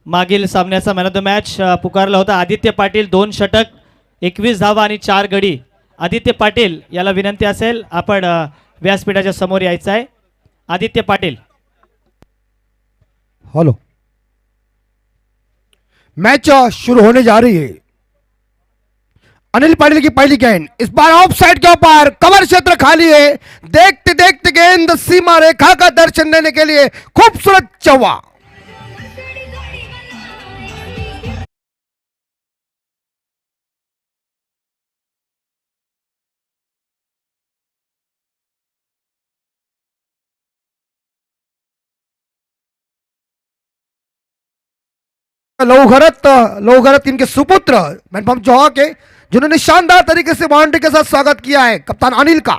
मागील सामन्याचा man of the match पुकारला होता आदित्य पाटील. 2 षटक 21 धावा आणि 4 गडी. आदित्य पाटील याला विनंती असेल आपण व्यासपीठाच्या समोर यायचं आहे. आदित्य पाटील. हेलो, मैच शुरू होने जा रही है। अनिल पाटिल की पहली गेंद इस बार ऑफ साइड के ऊपर, कवर क्षेत्र खाली है। देखते देखते गेंद सीमा रेखा का दर्शन देने के लिए खूबसूरत चौवा। लौघरत इनके सुपुत्र मैनपम जोहा के, जिन्होंने शानदार तरीके से बाउंड्री के साथ स्वागत किया है कप्तान अनिल का।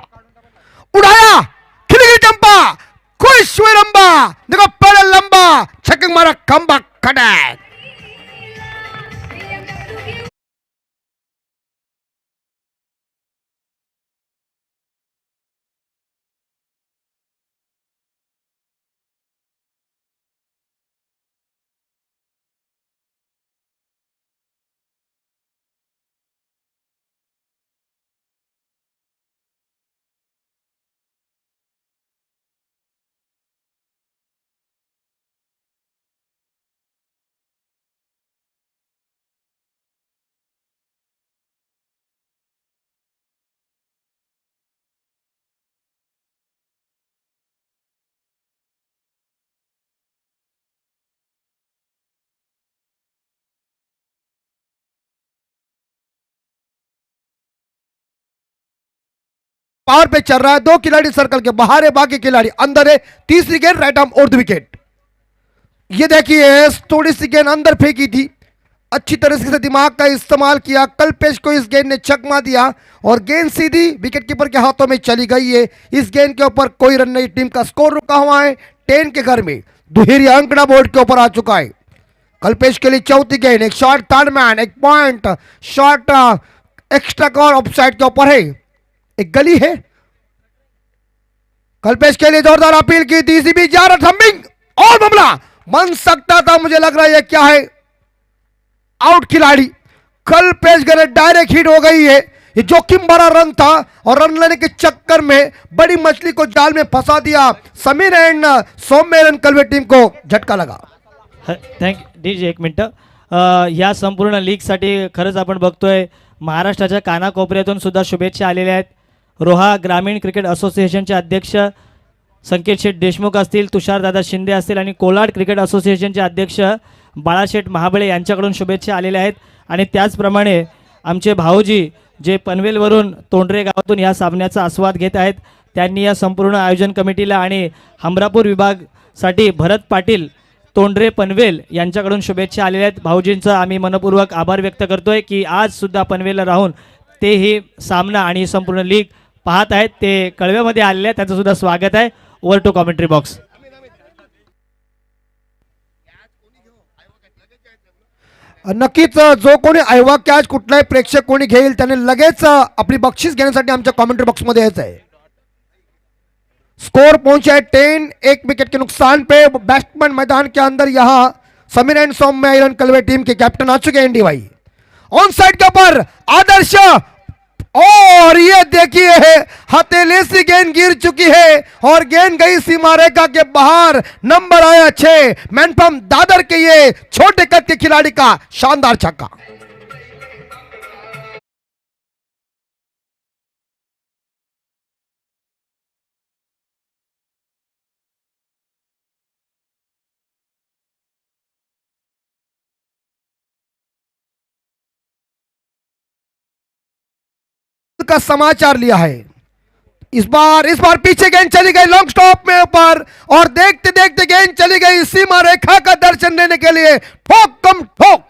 उड़ाया, खिलगी चंपा, खुश हुए लंबा, देखो पहले लंबा छक्का मारा, खंबा खड़क। पावर पे चल रहा है, 2 खिलाड़ी सर्कल के बाहर है, बाकी खिलाड़ी अंदर है। तीसरी गेंद राइट आर्म और विकेट। ये देखिए थोड़ी सी गेंद अंदर फेंकी थी, अच्छी तरह से दिमाग का इस्तेमाल किया। कल्पेश को इस गेंद ने छक्का दिया और गेंद सीधी विकेट कीपर के हाथों में चली गई है। इस गेंद के ऊपर कोई रन नहीं, टीम का स्कोर रुका हुआ है 10 के घर में। दुहेरी अंकड़ा बोर्ड के ऊपर आ चुका है। कल्पेश के लिए चौथी गेंद, एक शॉट थर्ड मैन, एक point shot extra cover of side के ऊपर है, एक गली है। कल्पेश के लिए जोरदार अपील की थी, भी जा रहा थम्बिंग और मामला बन सकता था। मुझे लग रहा है ये क्या है, आउट खिलाड़ी। कल्पेश गले डायरेक्ट हिट हो गई है। ये जोखिम भरा रन था और रन लेने के चक्कर में बड़ी मछली को जाल में फंसा दिया। समीर एंड सौम्य रन कलवे टीम को झटका लगा। Thank DJ. एक मिनटं. या संपूर्ण लीगसाठी खरंच आपण बघतोय महाराष्ट्राच्या कानाकोपऱ्यातून सुद्धा शुभेच्छा आलेल्या आहेत. रोहा ग्रामीण क्रिकेट असोसिएशनचे अध्यक्ष संकेत शेठ देशमुख असतील, तुषारदादा शिंदे असतील आणि कोलाड क्रिकेट असोसिएशनचे अध्यक्ष बाळाशेठ महाबळे यांच्याकडून शुभेच्छा आलेल्या आहेत. आणि त्याचप्रमाणे आमचे भाऊजी जे पनवेलवरून तोंडरे गावातून या सामन्याचा आस्वाद घेत आहेत, त्यांनी या संपूर्ण आयोजन कमिटीला आणि हमरापूर विभागसाठी भरत पाटील तोंडरे पनवेल यांच्याकडून शुभेच्छा आलेल्या आहेत. भाऊजींचा आम्ही मनपूर्वक आभार व्यक्त करतोय की आज सुद्धा पनवेलला राहून तेही सामना आणि संपूर्ण लीग पाहत आहेत. ते कळव्यामध्ये आलेले आहेत, त्यांचं सुद्धा स्वागत आहे. Over to commentary box. नक्कीच जो कोणी ऐवा कॅच कुठलाही प्रेक्षक कोणी घेईल त्याने लगेच आपली बक्षीस घेण्यासाठी आमच्या कॉमेंट्री बॉक्स मध्ये यायचं आहे. स्कोर पहुंचा है 10, 1 विकेट के नुकसान पे। बैट्समैन मैदान के अंदर यहां समीर एंड सौम्य आयरन कलवे टीम के कैप्टन आ चुके हैं एनडी भाई। ऑन साइड के ऊपर आदर्श और ये देखिए हथेली से गेंद गिर चुकी है और गेंद गई सीमा रेखा के बाहर। नंबर आया 6, मैनपम दादर के ये छोटे कद के खिलाड़ी का शानदार छक्का। का समाचार लिया है। इस बार पीछे गेंद चली गई लॉन्ग स्टॉप में ऊपर और देखते देखते गेंद चली गई सीमा रेखा का दर्शन देने के लिए। ठोक कम ठोक।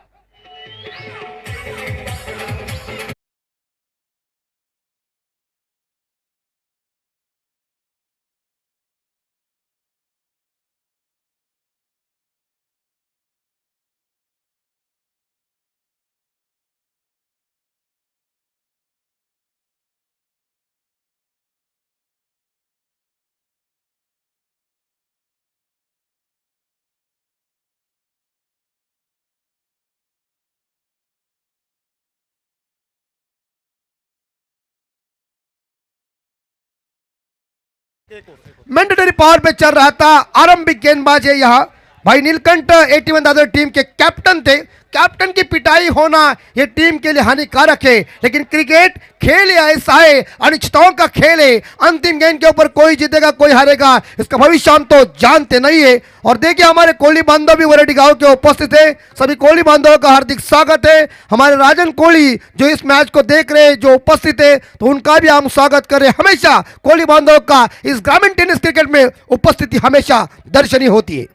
मैंडेटरी पावर पे चल रहा था। आरंभिक गेंदबाज है यहाँ भाई नीलकंठ 81 दादर टीम के कैप्टन थे। कैप्टन की पिटाई होना ये टीम के लिए हानिकारक है, लेकिन क्रिकेट खेल ऐसा है, अनिश्चितताओं का खेल है। अंतिम गेंद के ऊपर कोई जीतेगा कोई हारेगा, इसका भविष्य हम तो जानते नहीं है। और देखिए हमारे कोहली बांधव भी वरेडी गांव के उपस्थित है। सभी कोहली बांधवों का हार्दिक स्वागत है। हमारे राजन कोहली जो इस मैच को देख रहे जो उपस्थित है, तो उनका भी हम स्वागत करें। हमेशा कोहली बांधव का इस ग्रामीण टेनिस क्रिकेट में उपस्थिति हमेशा दर्शनीय होती है।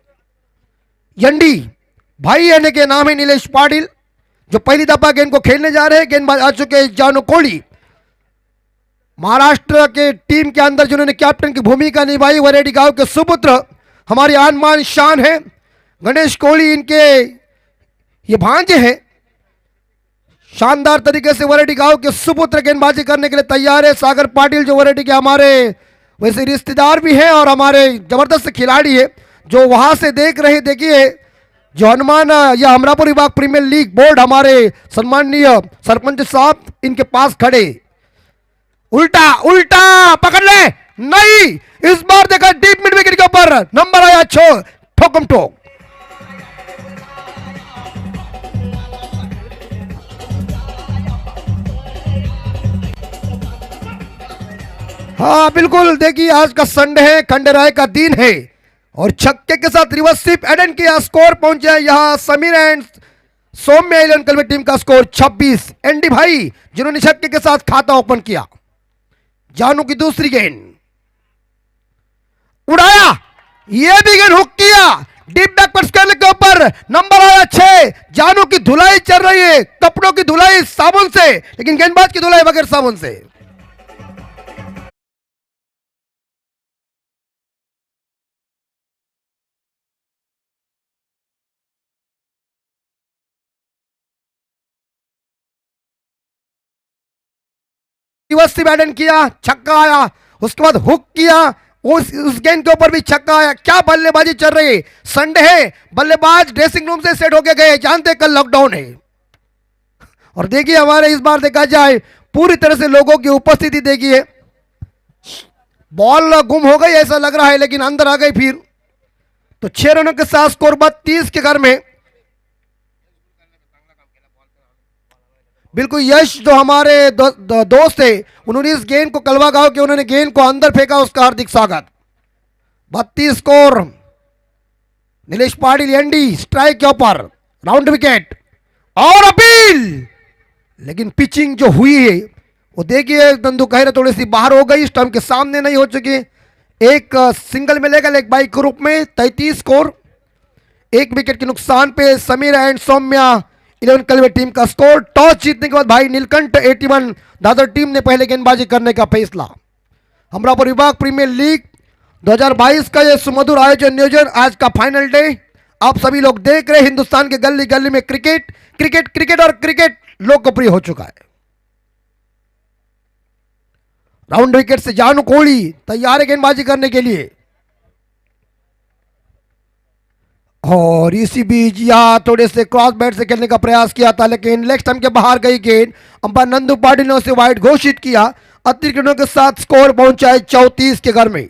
यंडी भाई यानी के नाम है नीलेश पाटिल, जो पहली दफा गेंद को खेलने जा रहे हैं। गेंदबाज आ चुके हैं जानू कोहली, महाराष्ट्र के टीम के अंदर जिन्होंने कैप्टन की भूमिका निभाई। वरेडी गांव के सुपुत्र हमारी आन मान शान है। गणेश कोहली इनके ये भांजे हैं। शानदार तरीके से वरेडी गांव के सुपुत्र गेंदबाजी करने के लिए तैयार है। सागर पाटिल जो वरेडी के हमारे वैसे रिश्तेदार भी हैं और हमारे जबरदस्त खिलाड़ी है, जो वहां से देख रहे। देखिए जो हनुमान या अमरापुर विभाग प्रीमियर लीग बोर्ड हमारे सम्माननीय सरपंच साहब इनके पास खड़े। उल्टा उल्टा पकड़ ले, नहीं, इस बार देखा डीप मिड विकेट के ऊपर नंबर आया ठोकम ठोक। हाँ बिल्कुल, देखिए आज का संडे है, खंडेराय का दिन है और छक्के के साथ रिवर्स स्वीप एडन किया। स्कोर पहुंचा यहां समीर एंड सौम्य एलन कलवे टीम का स्कोर 26। एंडी भाई जिन्होंने छक्के के साथ खाता ओपन किया। जानू की दूसरी गेंद उड़ाया, यह भी गेंद हुक किया। डीप बैक पर स्केल के ऊपर नंबर आया 6। जानू की धुलाई चल रही है, कपड़ों की धुलाई साबुन से, लेकिन गेंदबाज की धुलाई बगैर साबुन से। बैटन किया, छक्का आया, उसके बाद हुक किया, उस गेंद के ऊपर भी छक्का आया। क्या बल्लेबाजी चल रही है। संडे है, बल्लेबाज ड्रेसिंग रूम से सेट होके गए, जानते कल लॉकडाउन है। और देखिए हमारे इस बार देखा जाए पूरी तरह से लोगों की उपस्थिति देखिए। बॉल गुम हो गई ऐसा लग रहा है, लेकिन अंदर आ गई फिर। तो 6 रनों के साथ स्कोर 32 के घर में। बिल्कुल यश जो हमारे दोस्त है, उन्होंने इस गेंद को कलवा गांव के उन्होंने गेंद को अंदर फेंका, उसका हार्दिक स्वागत। 32 score. Nilesh Patil Andy strike के ऊपर, राउंड विकेट और अपील, लेकिन पिचिंग जो हुई है वो देखिए दंदू कहरे थोड़ी सी बाहर हो गई, स्टंप के सामने नहीं हो चुकी। एक सिंगल मिलेगा लेग बाइक के रूप में। 33 स्कोर, 1 विकेट के नुकसान पे Sameer and Saumya 11 Kalbe team का स्कोर। टॉस जीतने के बाद भाई नीलकंठ 81 दादर टीम ने पहले गेंदबाजी करने का फैसला। अमरापुर विभाग प्रीमियर लीग 2022 का यह सुमधुर आयोजन नियोजन, आज का फाइनल डे। आप सभी लोग देख रहे हिंदुस्तान के गली गली में क्रिकेट क्रिकेट क्रिकेट और क्रिकेट लोकप्रिय हो चुका है। राउंड विकेट से जानू कोहली तैयार है गेंदबाजी करने के लिए। और इसी बीच या थोड़े से क्रॉस बैट से खेलने का प्रयास किया था, लेकिन लेग स्टंप के बाहर गई गेंद। अंपायर नंदू पाटिल ने उसे वाइड घोषित किया। अतिरिक्त रनों के साथ स्कोर पहुंचा है 34 के घर में।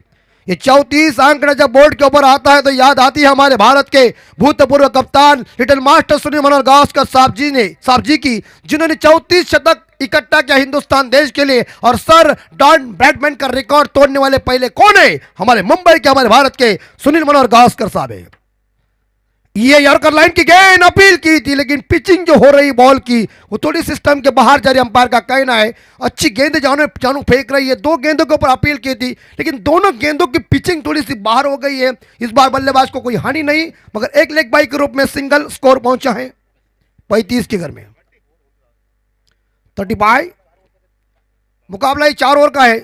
ये 34 आंकड़ा जब बोर्ड के ऊपर आता है तो याद आती है हमारे भारत के भूतपूर्व कप्तान लिटिल मास्टर सुनील मनोहर गावस्कर साहब जी की, जिन्होंने 34 शतक इकट्ठा किया हिंदुस्तान देश के लिए। और सर डॉन ब्रैडमैन का रिकॉर्ड तोड़ने वाले पहले कौन है? हमारे मुंबई के, हमारे भारत के सुनील मनोहर गावस्कर साहब है। ये यॉर्कर लाइन की गेंद अपील की थी, लेकिन पिचिंग जो हो रही बॉल की वो थोड़ी सिस्टम के बाहर जा रही। अंपायर का कहना है अच्छी गेंद जानू फेंक रही है। 2 गेंदों के ऊपर अपील की थी, लेकिन दोनों गेंदों की पिचिंग थोड़ी सी बाहर हो गई है। इस बार बल्लेबाज को कोई हानि नहीं, मगर एक लेग बाई के रूप में सिंगल स्कोर पहुंचा है 35 के घर में। 35 मुकाबला 4 ओवर का है।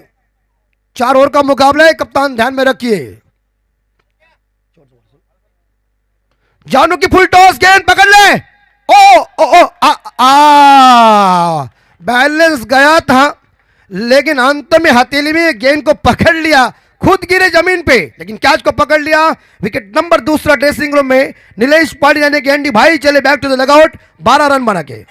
4 ओवर का मुकाबला है, कप्तान ध्यान में रखिए। जानू की फुल टॉस, गेंद पकड़ ले। ओ ओ ओ बैलेंस गया था, लेकिन अंत में हथेली में गेंद को पकड़ लिया। खुद गिरे जमीन पे, लेकिन कैच को पकड़ लिया। विकेट नंबर दूसरा ड्रेसिंग रूम में नीलेश पाटिल यानी कि एंडी भाई चले back to the dugout 12 run बना के।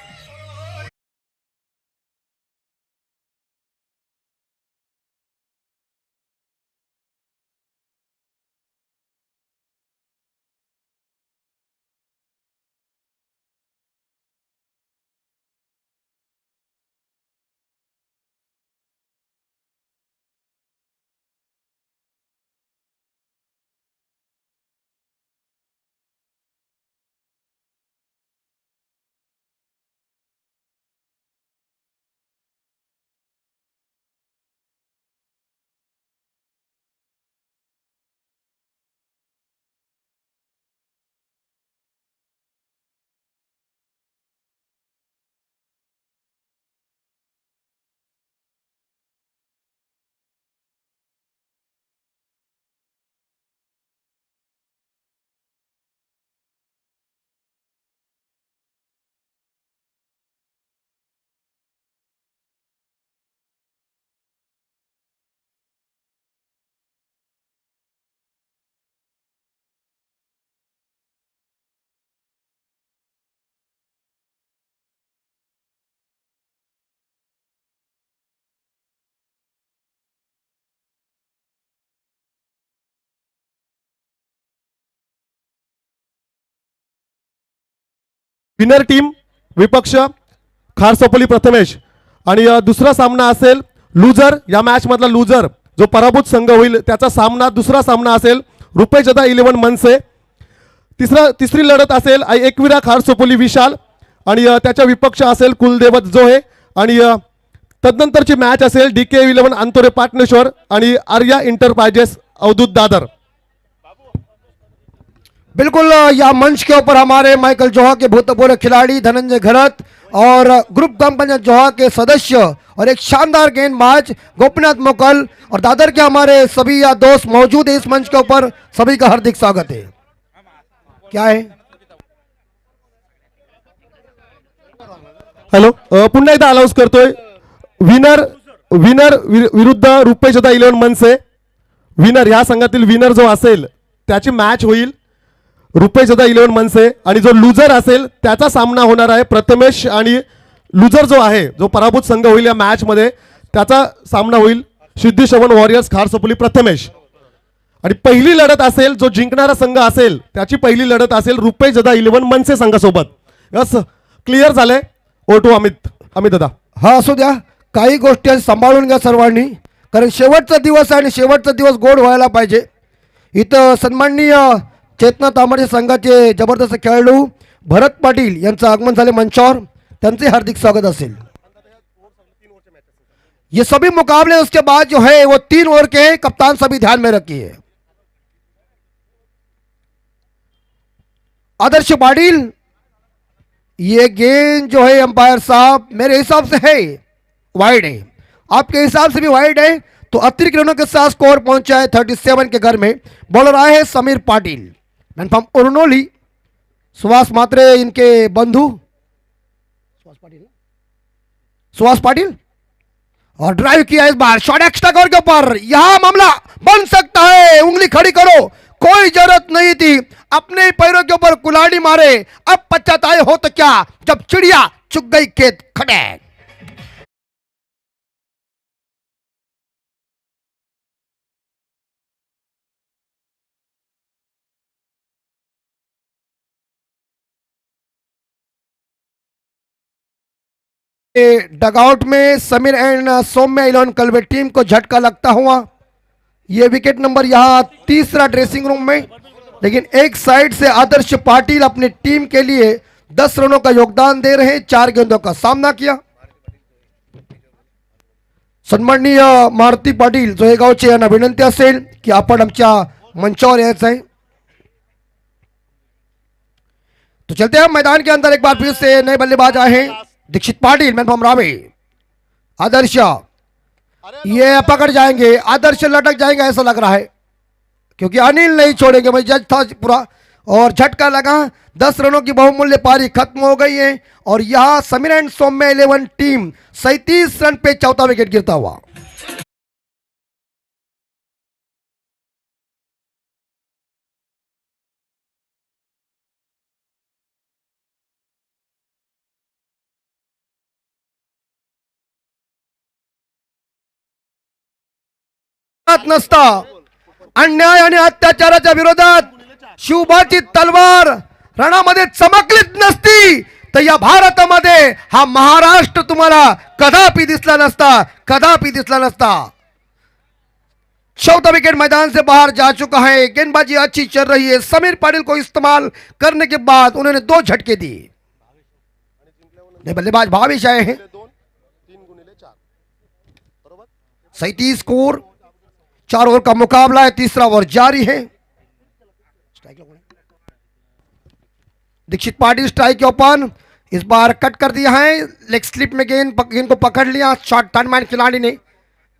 विनर टीम विपक्ष खारसोपली प्रथमेश आणि दुसरा सामना असेल लूजर, या मॅच मधला लूजर जो पराभूत संघ होईल त्याचा सामना, दुसरा सामना असेल रुपेजदा 11 मनसे. तिसरी लढत असेल एकविरा खारसोपली विशाल आणि त्याच्या विपक्ष असेल कुलदेवत जोहे आणि तदनंतरची मॅच असेल DK11 अंतोरे पाटणेश्वर आणि आर्या इंटरप्राइजेस अवधूत दादर. बिल्कुल या मंच के ऊपर हमारे माइकल जोहा के भूतपूर्व खिलाड़ी धनंजय घरत और ग्रुप कंपनी जोहा के सदस्य और एक शानदार गेंदबाज गोपीनाथ मोकल और दादर के हमारे सभी या दोस्त मौजूद है इस मंच के ऊपर. सभी का हार्दिक स्वागत है. क्या है? हॅलो, पुन्हा एकदा अनाउन्स करतोय. विनर विरुद्ध रुपेजदा 11 मनसे. विनर ह्या संघातील विनर जो असेल त्याची मॅच होईल रुपेजदा 11 मनसे आणि जो लूजर असेल त्याचा सामना होणार आहे प्रथमेश आणि लूजर जो आहे, जो पराभूत संघ होईल या मॅच मध्ये त्याचा सामना होईल सिद्धी श्रवण वॉरियर्स खारसोपली प्रथमेश. आणि पहिली लढत असेल जो जिंकणारा संघ असेल त्याची पहिली लढत असेल रुपेजदा 11 मनसे संघासोबत. यस, क्लिअर झालंय. ओ टू अमित दादा. हा, असू द्या. काही गोष्टी सांभाळून घ्या सर्वांनी, कारण शेवटचा दिवस आहे आणि शेवटचा दिवस गोड व्हायला पाहिजे. इथं सन्माननीय चेतना तांबडे संघाचे जबरदस्त खेळाडू भरत पाटील यांचं आगमन झाले मंचावर. त्यांचे हार्दिक स्वागत असेल. ये सभी मुकाबले उसके बाद जो है वो 3 ओवर के हैं. कप्तान सभी ध्यान में रखिए. आदर्श पाटिल, ये गेंद जो है अंपायर साहब मेरे हिसाब से है वाइड है, आपके हिसाब से भी वाइड है, तो अतिरिक्त रनों के साथ स्कोर पहुंचा है 37 के घर में. बॉलर आए हैं समीर पाटिल, मैनफ्रॉम उरनोली. सुभाष मात्रे इनके बंधु. सुभाष पाटिल और ड्राइव किया इस बार शॉट एक्स्ट्रा कवर के ऊपर. यहां मामला बन सकता है. उंगली खड़ी करो, कोई जरूरत नहीं थी. अपने ही पैरों के ऊपर कुल्हाड़ी मारे. अब पछताए हो तो क्या जब चिड़िया चुग गई खेत खड़े. डगआउट में Sameer and Saumya 11 Kalbe team को झटका लगता हुआ. ये विकेट नंबर यहां तीसरा ड्रेसिंग रूम में. लेकिन एक साइड से आदर्श पाटिल अपनी टीम के लिए 10 रनों का योगदान दे रहे हैं. 4 गेंदों का सामना किया. सन्माननीय मारुती पाटील जोहेगावचे यांना विनंती असेल की आपण आमच्या मंचावर यायचं आहे. तो चलते हैं मैदान के अंदर. एक बार फिर से नए बल्लेबाज आए हैं दीक्षित पाटिल, मैनफ्रॉम रावे. आदर्श ये पकड़ जाएंगे, आदर्श लटक जाएंगे ऐसा लग रहा है, क्योंकि अनिल नहीं छोड़ेंगे. भाई जज था पूरा और झटका लगा. 10 रनों की बहुमूल्य पारी खत्म हो गई है और यहां Sameer and Saumya 11 team 37 run पे चौथा विकेट गिरता हुआ. नसता अन्याय आणि अत्याचाराच्या विरोधात शिवबाची तलवार रणामध्ये चमकलीच नसती तर या भारतामध्ये हा महाराष्ट्र तुम्हाला कदापि दिसला नसता, कदापि दिसला नसता. चौथा विकेट मैदान से बाहर जा चुका है. गेंदबाजी अच्छी चल रही है. समीर पाटिल को इस्तेमाल करने के बाद उन्होंने 2 झटके दिए. बल्लेबाज भावेश आए हैं. 37 स्कोर. 4 ओवर का मुकाबला है. तीसरा ओवर जारी है. दीक्षित पाटिल स्ट्राइक के ओपन. इस बार कट कर दिया है. लेग स्लिप में गेंद को पकड़ लिया. शॉर्ट टर्नमैन खिलाड़ी ने.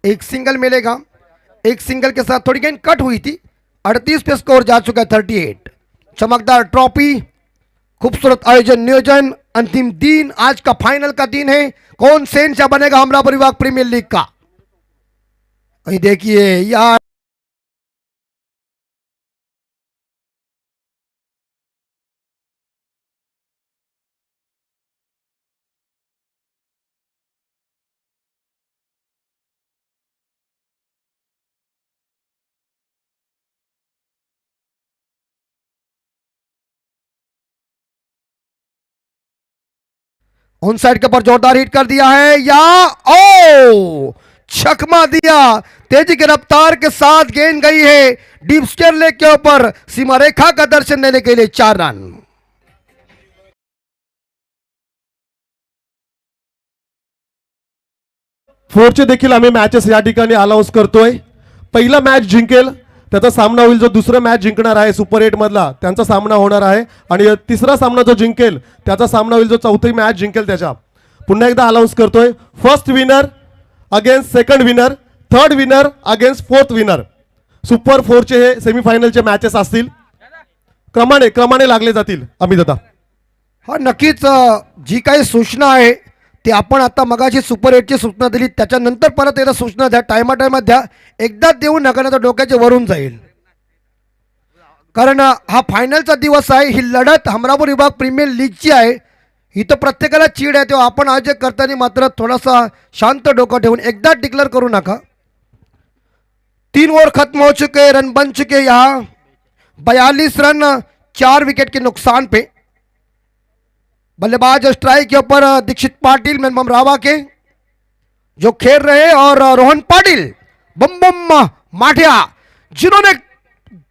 एक सिंगल मिलेगा. एक सिंगल के साथ थोड़ी गेंद कट हुई थी. 38 पे स्कोर जा चुका है 38. चमकदार ट्रॉफी, खूबसूरत आयोजन नियोजन. अंतिम दिन, आज का फाइनल का दिन है. कौन शहंशाह बनेगा अमरापुर विभाग प्रीमियर लीग का. देखिए यार. ऑन साइड के ऊपर जोरदार हिट कर दिया है या ओ छकमा दिया। तेजी की रफ्तार के साथ गेंद गई है डीप स्क्वायर लेग के ऊपर, सीमा रेखा का दर्शन देने के लिए 4 रन। फोरचे देखील आम्ही मॅचेस या ठिकाणी अनाऊन्स करतोय. पहिला मॅच जिंकेल त्याचा सामना होईल, जो दुसरा मॅच जिंकणार आहे सुपर 8 मधला त्यांचा सामना होणार आहे, आणि तिसरा सामना जो जिंकेल त्याचा सामना होईल जो चौथी मॅच जिंकेल त्याच्या. पुन्हा एकदा अनाऊन्स करतोय, first winner against second winner, third winner against fourth winner. Super 4चे हे सेमीफायनलचे मॅचेस असतील, क्रमाने लागले जातील. अमित दादा. हा नक्कीच जी काही सूचना आहे ती आपण आता मगाशी सुपर 8ची सूचना दिली, त्याच्यानंतर परत एकदा सूचना द्या, टायमात द्या. एकदा देऊ नका तर डोक्याचे वरून जाईल, कारण हा फायनलचा दिवस आहे. ही लढत हमरापूर विभाग प्रीमियर लीगची आहे. इथं प्रत्येकाला चीड आहे, तेव्हा आपण आज करताना मात्र थोडासा शांत डोकं ठेवून एकदा डिक्लेअर करू नका. 3 ओवर खत्म हो चुके, रन बन चुके यहाँ 42 रन 4 विकेट के नुकसान पे. बल्लेबाज स्ट्राइक के ऊपर दीक्षित पाटिल मेनमम रावा के जो खेल रहे, और रोहन पाटिल बम बम माठिया जिन्होंने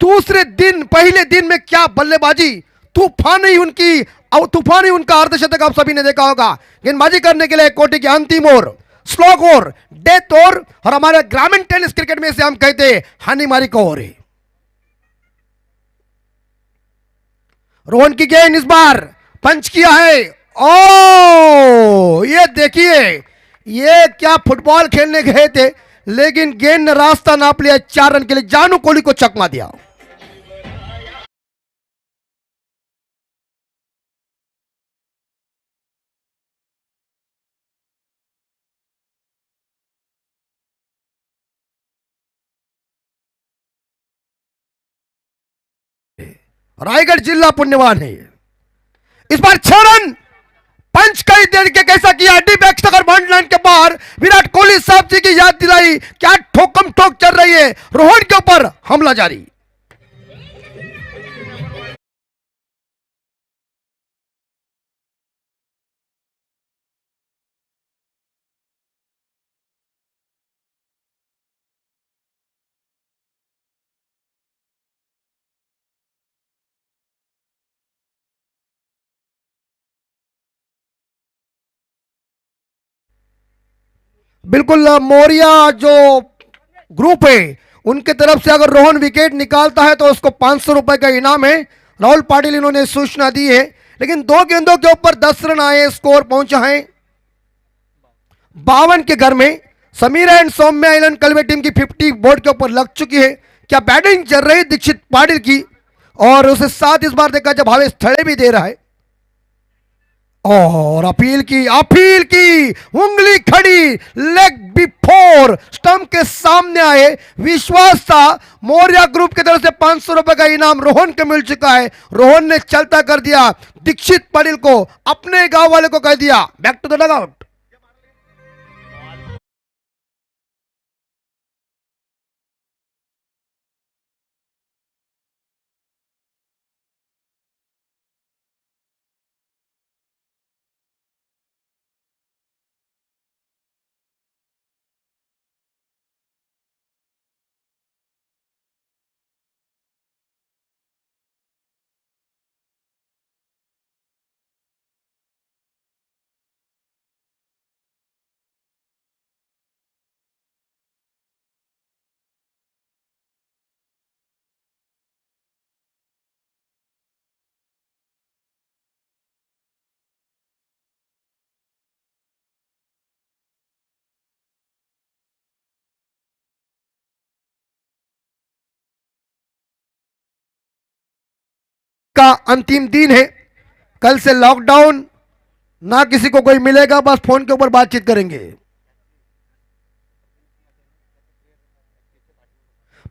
दूसरे दिन पहले दिन में क्या बल्लेबाजी, तूफानी उनका अर्धशतक आप सभी ने देखा होगा. गेंदबाजी करने के लिए कोटि के अंतिम over, slog over, death over, और हमारे ग्रामीण टेनिस क्रिकेट में से हम कहते हैं हानी मारी का ओवर है. रोहन की गेंद इस बार पंच किया है. ओ ये देखिए, ये क्या फुटबॉल खेलने गए थे लेकिन गेंद ने रास्ता नाप लिया. 4 रन के लिए जानू कोहली को चकमा दिया. रायगढ़ जिला पुण्यवान है. इस बार 6 रन पंच कई देर के कैसा किया, डीप एक्स्ट्रा बॉन्ड लाइन के बाहर विराट कोहली साहब जी की याद दिलाई. क्या ठोकम ठोक चल रही है, रोहन के ऊपर हमला जारी. बिल्कुल मौर्या जो ग्रुप है उनके तरफ से अगर रोहन विकेट निकालता है तो उसको 500 रुपए का इनाम है. राहुल पाटिल इन्होंने सूचना दी है, लेकिन 2 गेंदों के ऊपर 10 रन आए, स्कोर पहुंचा है 52 के घर में. समीरा एंड सौम्या आइलैंड कलवे टीम की 50 बोर्ड के ऊपर लग चुकी है. क्या बैटिंग चल रही दीक्षित पाटिल की, और उसे साथ इस बार देखा जब भावेश थड़े भी दे रहा है. और अपील की उंगली खड़ी, लेग बिफोर स्टंप के सामने आए. विश्वास था मौर्या ग्रुप की तरफ से 500 रुपए का इनाम रोहन को मिल चुका है. रोहन ने चलता कर दिया दीक्षित पाटिल को, अपने गांव वाले को कह दिया बैक टू द डगआउट. का अंतिम दिन है, कल से लॉकडाउन, ना किसी को कोई मिलेगा, बस फोन के ऊपर बातचीत करेंगे.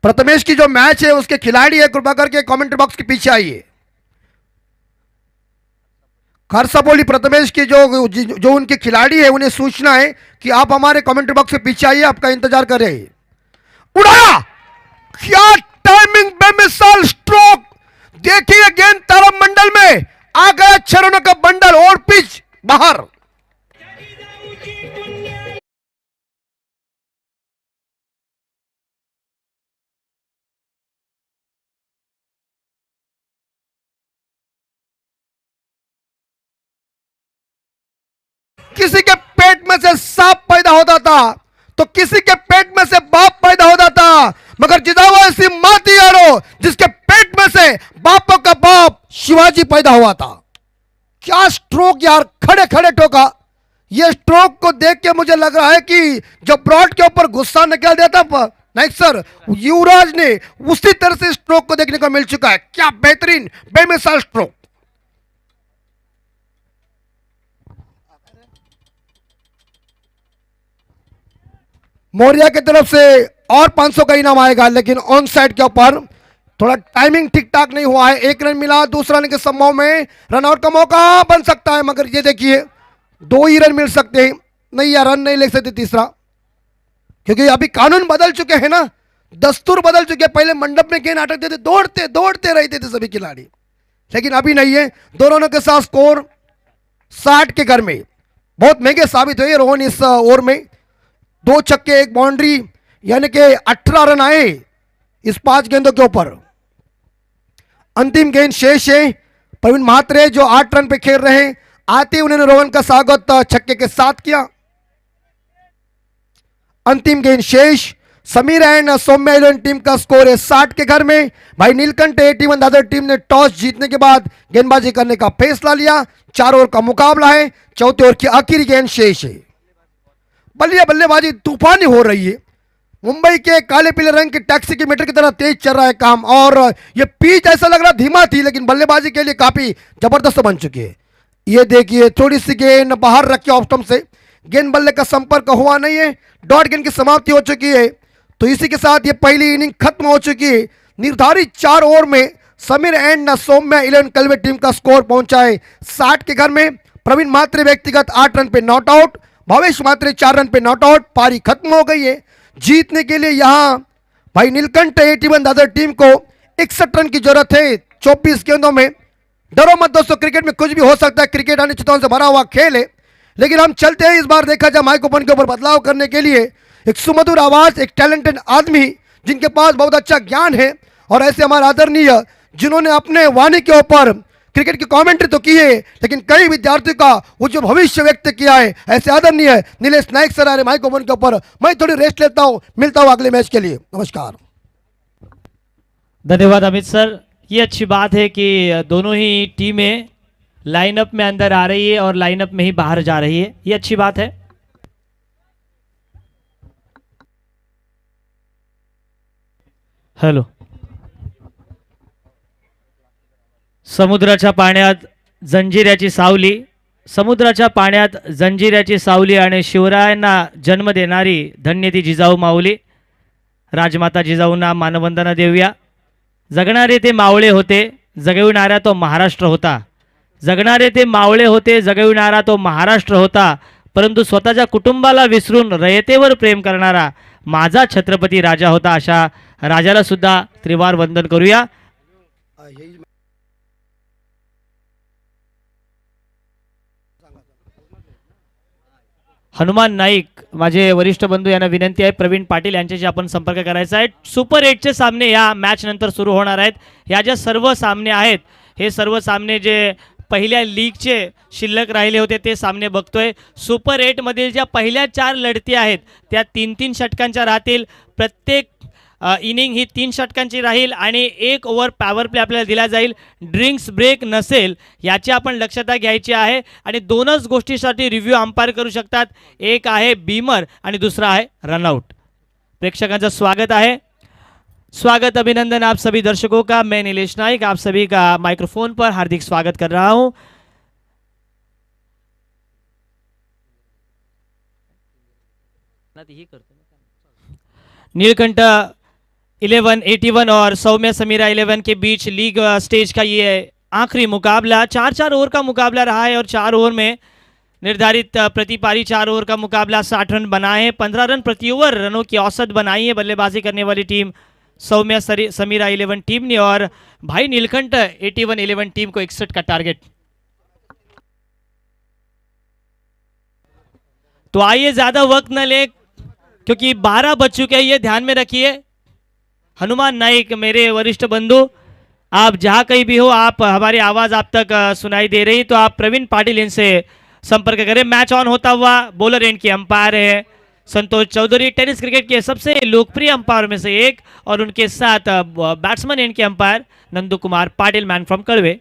प्रथमेश की जो मैच है उसके खिलाड़ी है, कृपा करके कमेंट बॉक्स के पीछे आइए. खरसापोली प्रथमेश की जो उनके खिलाड़ी है उन्हें सूचना है कि आप हमारे कमेंट बॉक्स के पीछे आइए, आपका इंतजार कर रहे हैं. उड़ाया, क्या टाइमिंग, बेमिसाल स्ट्रोक. देखिए गेंद तारामंडल में आ गया, 6 रनों का बंडल और पिच बाहर. किसी के पेट में से सांप पैदा होता था तो किसी के पेट में से बाप पैदा होता था, मगर जिजाऊ ऐसी मां थी यारो जिसके पेट में से बापों का बाप शिवाजी पैदा हुआ था। क्या स्ट्रोक यार, खड़े खड़े ठोका। ये स्ट्रोक को देख के मुझे लग रहा है कि जो ब्रॉड के ऊपर गुस्सा निकल देता नाइक सर, युवराज ने उसी तरह से स्ट्रोक को देखने को मिल चुका है। क्या बेहतरीन बेमिसाल स्ट्रोक। मौर्या की तरफ से और 500 का इनाम आएगा, लेकिन ऑन साइड के ऊपर थोड़ा टाइमिंग ठीक ठाक नहीं हुआ है। एक रन मिला, दूसरा रन के संभव में रन आउट का मौका बन सकता है, मगर ये देखिए 2 ही रन मिल सकते हैं, नहीं या रन नहीं ले सकते तीसरा, क्योंकि अभी कानून बदल चुके हैं ना, दस्तूर बदल चुके हैं। पहले मंडप में गेंद अटकते थे, दौड़ते दौड़ते रहते थे सभी खिलाड़ी, लेकिन अभी नहीं है। दोनों रनों के साथ स्कोर 60 के घर में। बहुत महंगे साबित हुए रोहन इस ओवर में। 2 छक्के 1 बाउंड्री, यानी कि 18 रन आए इस 5 गेंदों के ऊपर। अंतिम गेंद शेष है, प्रवीण महात्रे जो 8 रन पे खेल रहे हैं, आते उन्होंने रोहन का स्वागत छक्के के साथ किया। अंतिम गेंद शेष, Sameer and Saumya eleven team का स्कोर है 60 के घर में। भाई नीलकंठ 81 दादर टीम ने टॉस जीतने के बाद गेंदबाजी करने का फैसला लिया। 4 ओवर का मुकाबला है, चौथे ओवर की आखिरी गेंद शेष है। बल्ले बल्लेबाजी तूफानी हो रही है। मुंबई के काले पीले रंग के टैक्सी की मीटर की तरह तेज चल रहा है काम, और ये पिच ऐसा लग रहा धीमा थी, लेकिन बल्लेबाजी के लिए काफी जबरदस्त बन चुकी है। ये देखिए थोड़ी सी गेंद बाहर रखी ऑफ स्टंप से, गेंद बल्ले का संपर्क हुआ नहीं है, डॉट गेंद की समाप्ति हो चुकी है। तो इसी के साथ ये पहली इनिंग खत्म हो चुकी है। निर्धारित 4 ओवर में Sameer and Saumya eleven Kalwe team का स्कोर पहुंचा है 60 के घर में। प्रवीण मात्रे व्यक्तिगत 8 रन पे not out, Bhavesh Mhatre 4 run पे नॉट आउट। पारी खत्म हो गई है। जीतने के लिए यहां भाई नीलकंठ 81 दादर टीम को 61 रन की जरूरत है 24 गेंदों में। डरो मत दोस्तों, क्रिकेट में कुछ भी हो सकता है, क्रिकेट अनिश्चितताओं से भरा हुआ खेल है। लेकिन हम चलते हैं, इस बार देखा जाए माइक ओपन के ऊपर बदलाव करने के लिए एक सुमधुर आवाज, एक टैलेंटेड आदमी जिनके पास बहुत अच्छा ज्ञान है, और ऐसे हमारे आदरणीय जिन्होंने अपने वाणी के ऊपर क्रिकेट की कमेंट्री तो की है, लेकिन कई विद्यार्थियों का वो जो भविष्य व्यक्त किया है, ऐसे आदरणीय नीलेश नायक सर आ रहे माइक ओपन के ऊपर। मैं थोड़ी रेस्ट लेता हूं, मिलता हूं अगले मैच के लिए। नमस्कार। धन्यवाद अमित सर। ये अच्छी बात है कि दोनों ही टीमें लाइनअप में अंदर आ रही है और लाइनअप में ही बाहर जा रही है, ये अच्छी बात है। हॅलो, समुद्राच्या पाण्यात जंजिऱ्याची सावली, समुद्राच्या पाण्यात जंजिऱ्याची सावली आणि शिवरायांना जन्म देणारी धन्य ती जिजाऊ माऊली। राजमाता जिजाऊंना मानवंदना देऊया। जगणारे ते मावळे होते, जगविणारा तो महाराष्ट्र होता। जगणारे ते मावळे होते, जगविणारा तो महाराष्ट्र होता, परंतु स्वतःच्या कुटुंबाला विसरून रयतेवर प्रेम करणारा माझा छत्रपती राजा होता। अशा राजाला सुद्धा त्रिवार वंदन करूया। हनुमान नाईक माझे वरिष्ठ बंधू यांना विनंती आहे, प्रवीण पाटील यांच्याशी आपण संपर्क करायचा आहे। सुपर 8चे सामने या मॅच नंतर सुरू होणार आहेत। या ज्या सर्व सामने आहेत, हे सर्व सामने जे पहिल्या लीगचे शिल्लक राहिले होते ते सामने बघतोय। सुपर 8 मधील ज्या पहिल्या 4 लढती आहेत त्या 3-3 षटकांच्या राहतील। प्रत्येक इनिंग ही 3 षटकांची राहील आणि 1 ओव्हर पॉवर प्ले आपल्याला दिला जाईल। ड्रिंक्स ब्रेक नसेल याची आपण दक्षता घ्यायची आहे, आणि 2च गोष्टीसाठी रिव्ह्यू अंपायर करू शकतात, एक आहे बीमर आणि दूसरा आहे रनआउट। प्रेक्षकांचं स्वागत आहे, स्वागत अभिनंदन आप सभी दर्शकों का। मैं नीलेश नाइक आप सभी का माइक्रोफोन पर हार्दिक स्वागत कर रहा हूं। नीलकंठ 1181 और सौम्या समीरा 11 के बीच लीग स्टेज का ये आखिरी मुकाबला 4-4 ओवर का मुकाबला रहा है, और 4 ओवर में निर्धारित प्रति पारी 4 ओवर का मुकाबला 60 रन बनाए हैं। 15 रन प्रति ओवर रनों की औसत बनाई है बल्लेबाजी करने वाली टीम सौम्या समीरा 11 टीम ने, और भाई नीलकंठ 81-11 टीम को 61 का टारगेट। तो आइए ज्यादा वक्त न ले, क्योंकि 12 बज चुके हैं, ये ध्यान में रखिए। हनुमान नाइक, मेरे वरिष्ठ बंधु, आप जहां कहीं भी हो, आप हमारी आवाज आप तक सुनाई दे रही तो आप प्रवीण पाटिल इनसे संपर्क करें। मैच ऑन होता हुआ बॉलर एंड के अंपायर है संतोष चौधरी, टेनिस क्रिकेट के सबसे लोकप्रिय अंपायर में से एक, और उनके साथ बैट्समैन एंड के umpire Nandu Kumar Patil, man from कड़वे।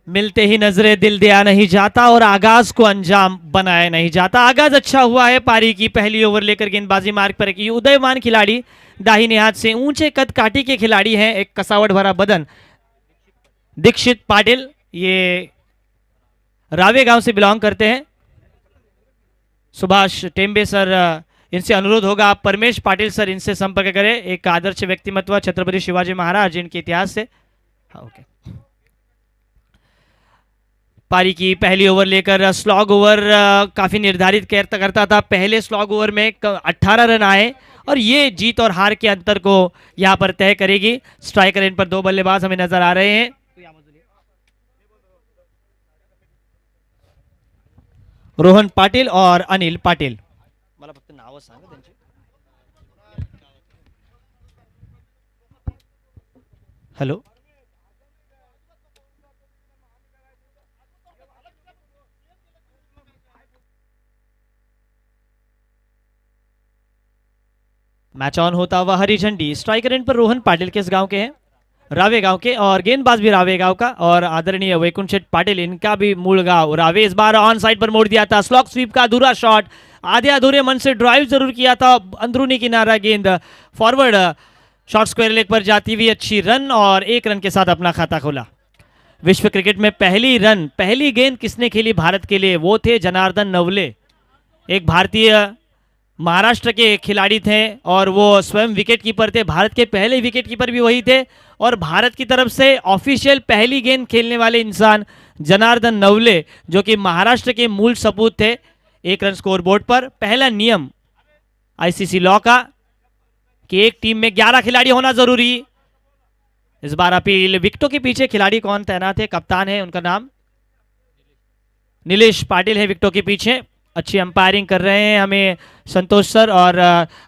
मिलते ही नजरे दिल दिया नहीं जाता और आगाज को अंजाम बनाया नहीं जाता। आगाज अच्छा हुआ है पारी की। पहली ओवर लेकर गेंदबाजी मार्ग पर एक उदयमान खिलाड़ी, दाहिने हाथ से ऊंचे कद काठी के खिलाड़ी हैं, एक कसावट भरा बदन, दीक्षित पाटिल। ये रावे गांव से बिलोंग करते हैं। सुभाष टेम्बे सर, इनसे अनुरोध होगा आप परमेश पाटिल सर इनसे संपर्क करें। एक आदर्श व्यक्तिमत्व छत्रपति शिवाजी महाराज इनके इतिहास से। हाँ, ओके। पारी की पहली ओवर लेकर स्लॉग ओवर काफी निर्धारित करता था। पहले स्लॉग ओवर में 18 रन आए और ये जीत और हार के अंतर को यहां पर तय करेगी। स्ट्राइकर एंड पर 2 बल्लेबाज हमें नजर आ रहे हैं, रोहन पाटिल और अनिल पाटिल। मला फक्त नाव सांगा त्यांची। हेलो, मैच ऑन होता हुआ हरी झंडी। स्ट्राइकर एंड पर रोहन पाटिल किस गांव के हैं? रावे गांव के, और गेंदबाज भी रावे गांव का, और आदरणीय वैकुंठ शेठ पाटिल इनका भी मूल गांव रावे। इस बार ऑन साइड पर मोड़ दिया था, स्लॉग स्वीप का अधूरा शॉट, आधे अधूरे मन से ड्राइव जरूर किया था, अंदरूनी किनारा गेंद फॉरवर्ड शॉर्ट स्क्वायर लेग पर जाती हुई अच्छी रन, और 1 रन के साथ अपना खाता खोला। विश्व क्रिकेट में पहली गेंद किसने खेली भारत के लिए? वो थे जनार्दन नवले, एक भारतीय महाराष्ट्र के खिलाड़ी थे और वो स्वयं विकेट कीपर थे। भारत के पहले विकेट कीपर भी वही थे, और भारत की तरफ से ऑफिशियल पहली गेंद खेलने वाले इंसान जनार्दन नवले, जो कि महाराष्ट्र के मूल सपूत थे। 1 रन स्कोर बोर्ड पर। पहला नियम आईसीसी लॉ का कि एक टीम में 11 खिलाड़ी होना जरूरी। इस बार अपील, विकेटों के पीछे खिलाड़ी कौन तैनात है? कप्तान है, उनका नाम नीलेश पाटिल है विकेटों के पीछे। अच्छी अंपायरिंग कर रहे हैं हमें संतोष सर और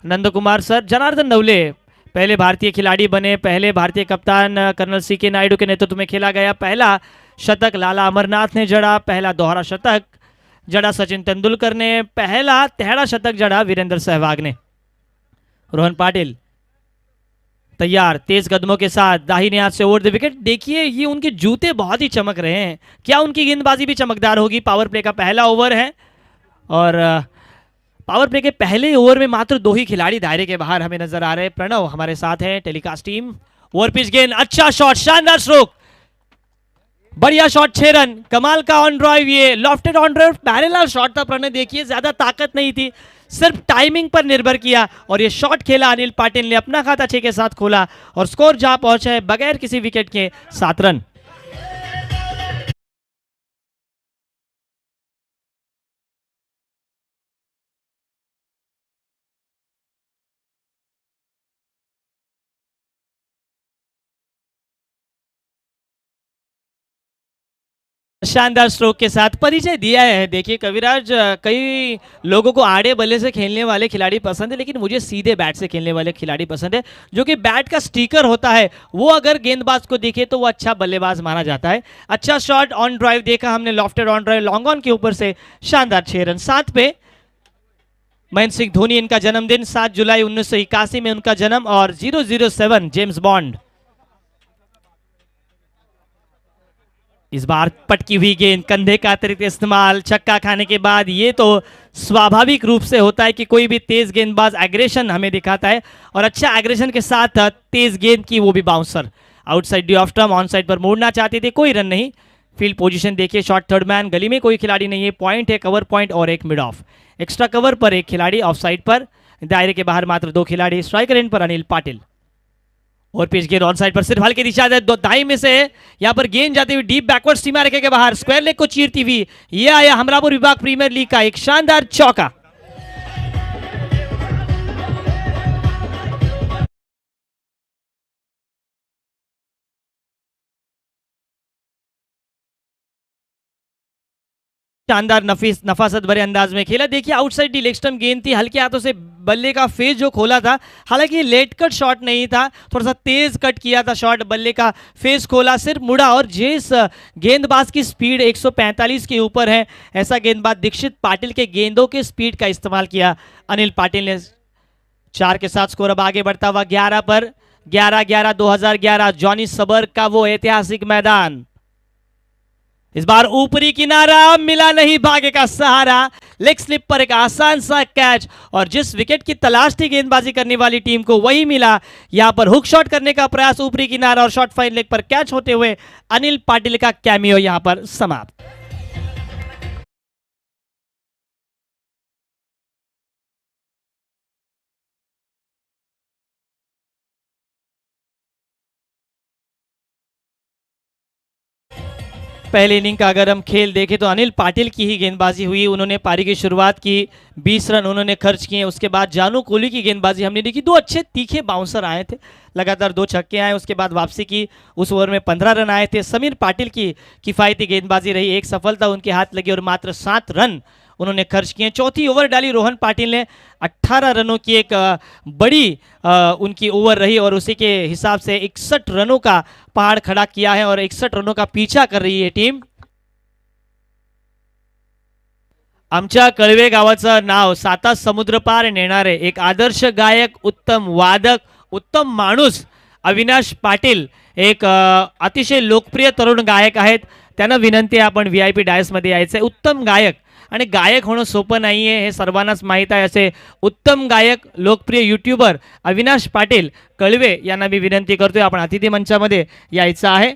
नंद कुमार सर। जनार्दन नवले पहले भारतीय खिलाड़ी बने, पहले भारतीय कप्तान कर्नल सीके नायडू के नेतृत्व में खेला गया पहला शतक लाला अमरनाथ ने जड़ा, पहला दोहरा शतक जड़ा सचिन तेंदुलकर ने, पहला तिहरा शतक जड़ा वीरेंद्र सहवाग ने। रोहन पाटिल तैयार, तेज कदमों के साथ दाहिने हाथ से ओवर द विकेट। देखिए ये उनके जूते बहुत ही चमक रहे हैं, क्या उनकी गेंदबाजी भी चमकदार होगी? पावर प्ले का पहला ओवर है और पावर प्ले के पहले ओवर में मात्र 2 ही खिलाड़ी दायरे के बाहर हमें नजर आ रहे हैं। प्रणव हमारे साथ हैं, टेलीकास्ट टीम। ओवर पिच गेंद, अच्छा शॉट, शानदार स्ट्रोक, बढ़िया शॉट, 6 रन, कमाल का ऑन ड्राइव, ये lofted on drive parallel shot था। प्रणव देखिए ज्यादा ताकत नहीं थी, सिर्फ टाइमिंग पर निर्भर किया और ये शॉट खेला अनिल पाटिल ने, अपना खाता 6 के साथ खोला और स्कोर जहां पहुंचा है बगैर किसी विकेट के 7 रन। शानदार स्ट्रोक के साथ परिचय दिया है। देखिए कविराज, कई लोगों को आड़े बल्ले से खेलने वाले खिलाड़ी पसंद है, लेकिन मुझे सीधे बैट से खेलने वाले खिलाड़ी पसंद है, जो कि बैट का स्टिकर होता है, वो अगर गेंदबाज को दिखे तो वो अच्छा बल्लेबाज माना जाता है। अच्छा शॉट, ऑन ड्राइव देखा हमने, lofted on drive long on के ऊपर से शानदार 6 रन। 7 पे महेंद्र सिंह धोनी इनका जन्मदिन, 7 जुलाई 1981 में उनका जन्म, और 007 जेम्स बॉन्ड। इस बार पटकी हुई गेंद, कंधे का अतिरिक्त इस्तेमाल, छक्का खाने के बाद ये तो स्वाभाविक रूप से होता है कि कोई भी तेज गेंदबाज एग्रेशन हमें दिखाता है, और अच्छा एग्रेशन के साथ तेज गेंद की, वो भी bouncer. Outside D of term, on side पर मोड़ना चाहते थे, कोई रन नहीं। फील्ड पोजीशन देखिए, शॉर्ट थर्ड मैन, गली में कोई खिलाड़ी नहीं है, पॉइंट है, कवर पॉइंट और एक मिड ऑफ। एक्स्ट्रा कवर पर एक खिलाड़ी, ऑफ साइड पर दायरे के बाहर मात्र 2 खिलाड़ी। स्ट्राइकर एंड पर अनिल पाटिल। और पिच गेंद ऑन साइड पर सिर्फ हल्के दिशा दे दो दाई में से यहां पर गेंद जाती हुई डीप बैकवर्ड सीमा रेखा के बाहर स्क्वायर लेग को चीरती हुई ये आया हमरापुर विभाग प्रीमियर लीग का एक शानदार चौका। शानदार नफासत भरे अंदाज में खेला। देखिए आउटसाइड डी लेग स्टंप गेंद थी, हल्के हाथों से बल्ले का फेस जो खोला था, हालांकि लेट कट शॉट नहीं था, थोड़ा सा तेज कट किया था शॉट, बल्ले का फेस खोला, सिर्फ मुड़ा और जिस गेंदबाज की स्पीड 145 के ऊपर है ऐसा गेंदबाज दीक्षित पाटिल के गेंदों के स्पीड का इस्तेमाल किया अनिल पाटिल ने। 4 के साथ स्कोर अब आगे बढ़ता हुआ 11 पर। 11-11 2011 जॉनी सबर का वो ऐतिहासिक मैदान। इस बार ऊपरी किनारा मिला नहीं, भाग्य का सहारा, लेग स्लिप पर एक आसान सा कैच और जिस विकेट की तलाश थी गेंदबाजी करने वाली टीम को वही मिला। यहां पर हुक शॉट करने का प्रयास, ऊपरी किनारा और शॉट फाइन लेग पर कैच होते हुए अनिल पाटिल का कैमियो यहां पर समाप्त। पहले इनिंग का अगर हम खेल देखें तो अनिल पाटिल की ही गेंदबाजी हुई। उन्होंने पारी की शुरुआत की, 20 रन उन्होंने खर्च किए। उसके बाद जानू कोहली की गेंदबाजी हमने देखी, 2 अच्छे तीखे बाउंसर आए थे, लगातार 2 छक्के आए, उसके बाद वापसी की, उस ओवर में 15 रन आए थे। समीर पाटिल की किफायती गेंदबाजी रही, एक सफलता उनके हाथ लगी और मात्र 7 रन उन्होंने खर्च किए। चौथी ओवर डाली रोहन पाटिल ने, 18 रनों की एक बड़ी उनकी ओवर रही और उसी के हिसाब से 61 रनों का पहाड़ खड़ा किया है और 61 रनों का पीछा कर रही है टीम। आमच्या कळवे गावाचं नाव साता समुद्र पार नेणारे एक आदर्श गायक, उत्तम वादक, उत्तम माणूस अविनाश पाटील एक अतिशय लोकप्रिय तरुण गायक आहेत। त्यांना विनंती आहे आपण VIP डायस मध्ये यायचे। उत्तम गायक आणि गायक होणं सोपं नाहीये हे सर्वांनाच माहीत आहे। असे उत्तम गायक, लोकप्रिय यूट्यूबर अविनाश पाटील कळवे यांना मी विनंती करतोय आपण अतिथि मंचामध्ये यायचं आहे।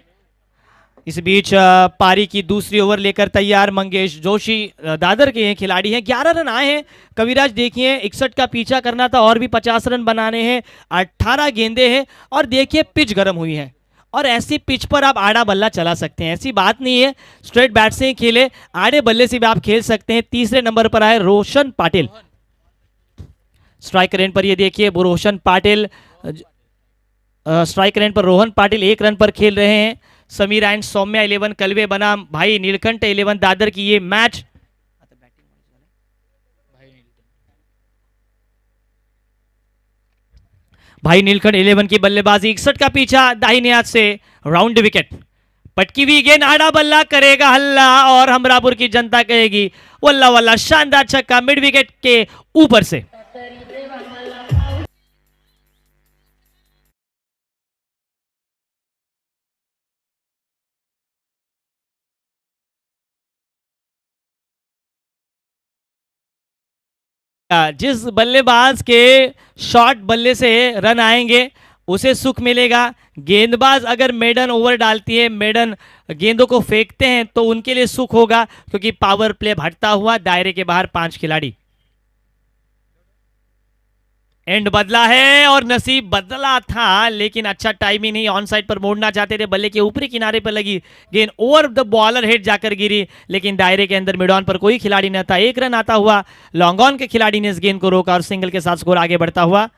इस बीच पारी की दूसरी ओवर लेकर तैयार मंगेश जोशी दादर के ये खिलाड़ी हैं। 11 रन आए हैं। कविराज देखिए 61 का पीछा करना था और भी 50 रन बनाने हैं। 18 गेंदे हैं और देखिए पिच गर्म हुई है और ऐसी पिच पर आप आड़ा बल्ला चला सकते हैं, ऐसी बात नहीं है। स्ट्रेट बैट से ही खेले, आड़े बल्ले से भी आप खेल सकते हैं। तीसरे नंबर पर आए रोशन पाटिल, स्ट्राइक रेंज पर ये देखिए वो रोशन पाटिल, स्ट्राइक रेंज पर रोहन पाटिल 1 रन पर खेल रहे हैं। समीर एंड सौम्या 11 कलवे बनाम भाई नीलकंठ 11 दादर की ये मैच। भाई नीलकंठ 11 की बल्लेबाजी, 61 का पीछा दाहिने हाथ से, राउंड विकेट, पटकी हुई गेंद, आड़ा बल्ला करेगा हल्ला और हमरापुर की जनता कहेगी वल्ला वल्ला। शानदार छक्का मिड विकेट के ऊपर से। जिस बल्लेबाज के शॉट बल्ले से रन आएंगे उसे सुख मिलेगा। गेंदबाज अगर मेडन ओवर डालती है, मेडन गेंदों को फेंकते हैं तो उनके लिए सुख होगा क्योंकि पावर प्ले भटता हुआ, दायरे के बाहर 5 खिलाड़ी। एंड बदला है और नसीब बदला था लेकिन अच्छा टाइमिंग नहीं, ऑन साइड पर मोड़ना चाहते थे, बल्ले के ऊपरी किनारे पर लगी गेंद ओवर द बॉलर हेड जाकर गिरी लेकिन दायरे के अंदर मिड ऑन पर कोई खिलाड़ी न था। 1 रन आता हुआ लॉन्ग ऑन के खिलाड़ी ने इस गेंद को रोका और सिंगल के साथ स्कोर आगे बढ़ता हुआ।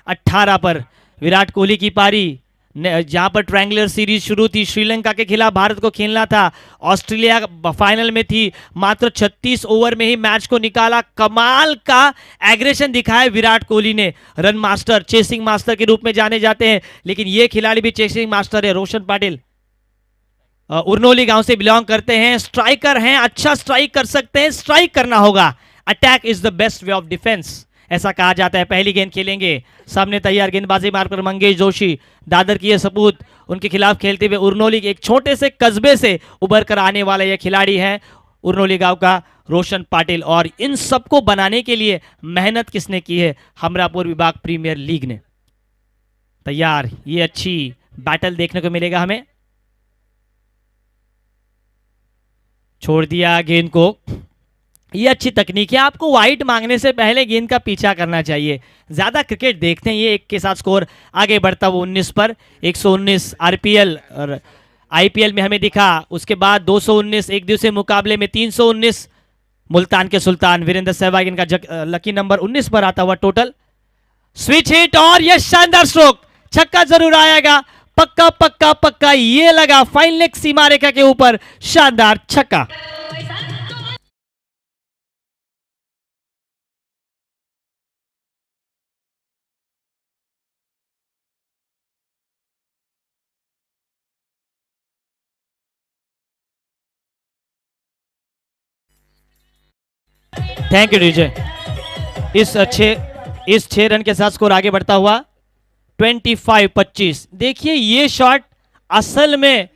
18 पर विराट कोहली की पारी, जहां पर ट्रायंगुलर सीरीज शुरू थी, श्रीलंका के खिलाफ भारत को खेलना था, ऑस्ट्रेलिया फाइनल में थी, मात्र 36 ओवर में ही मैच को निकाला। कमाल का एग्रेशन दिखाया विराट कोहली ने, रन मास्टर, चेसिंग मास्टर के रूप में जाने जाते हैं लेकिन ये खिलाड़ी भी चेसिंग मास्टर है। रोशन पाटिल उरनोली गांव से बिलोंग करते हैं, स्ट्राइकर हैं, अच्छा स्ट्राइक कर सकते हैं, स्ट्राइक करना होगा। Attack is the best way of defence ऐसा कहा जाता है। पहली गेंद खेलेंगे, सामने तैयार गेंदबाजी मारकर मंगेश जोशी, दादर की ये सपूत, उनके खिलाफ खेलते हुए उरनोली के एक छोटे से कस्बे से उभर कर आने वाला ये खिलाड़ी है उरनोली गांव का रोशन पाटिल। और इन सबको बनाने के लिए मेहनत किसने की है? हमरापुर विभाग प्रीमियर लीग ने। तैयार, ये अच्छी बैटल देखने को मिलेगा हमें। छोड़ दिया गेंद को, ये अच्छी तकनीक है। आपको वाइट मांगने से पहले गेंद का पीछा करना चाहिए। ज़्यादा क्रिकेट देखते हैं। ये 1 के साथ स्कोर आगे बढ़ता हुआ 19 पर। 119 आरपीएल और आईपीएल में हमें दिखा। उसके बाद 219 एक दिवसीय मुकाबले में 319 मुल्तान के सुल्तान वीरेंद्र सहवाग इनका लकी नंबर 19 पर आता हुआ टोटल। स्विच हिट और यह शानदार स्ट्रोक, छक्का जरूर आएगा। पक्का पक्का पक्का ये लगा फाइन लेग सीमा रेखा के ऊपर, शानदार छक्का। Thank you DJ. इस 6 रन के साथ स्कोर आगे बढ़ता हुआ 25-25। देखिए ये शॉट असल में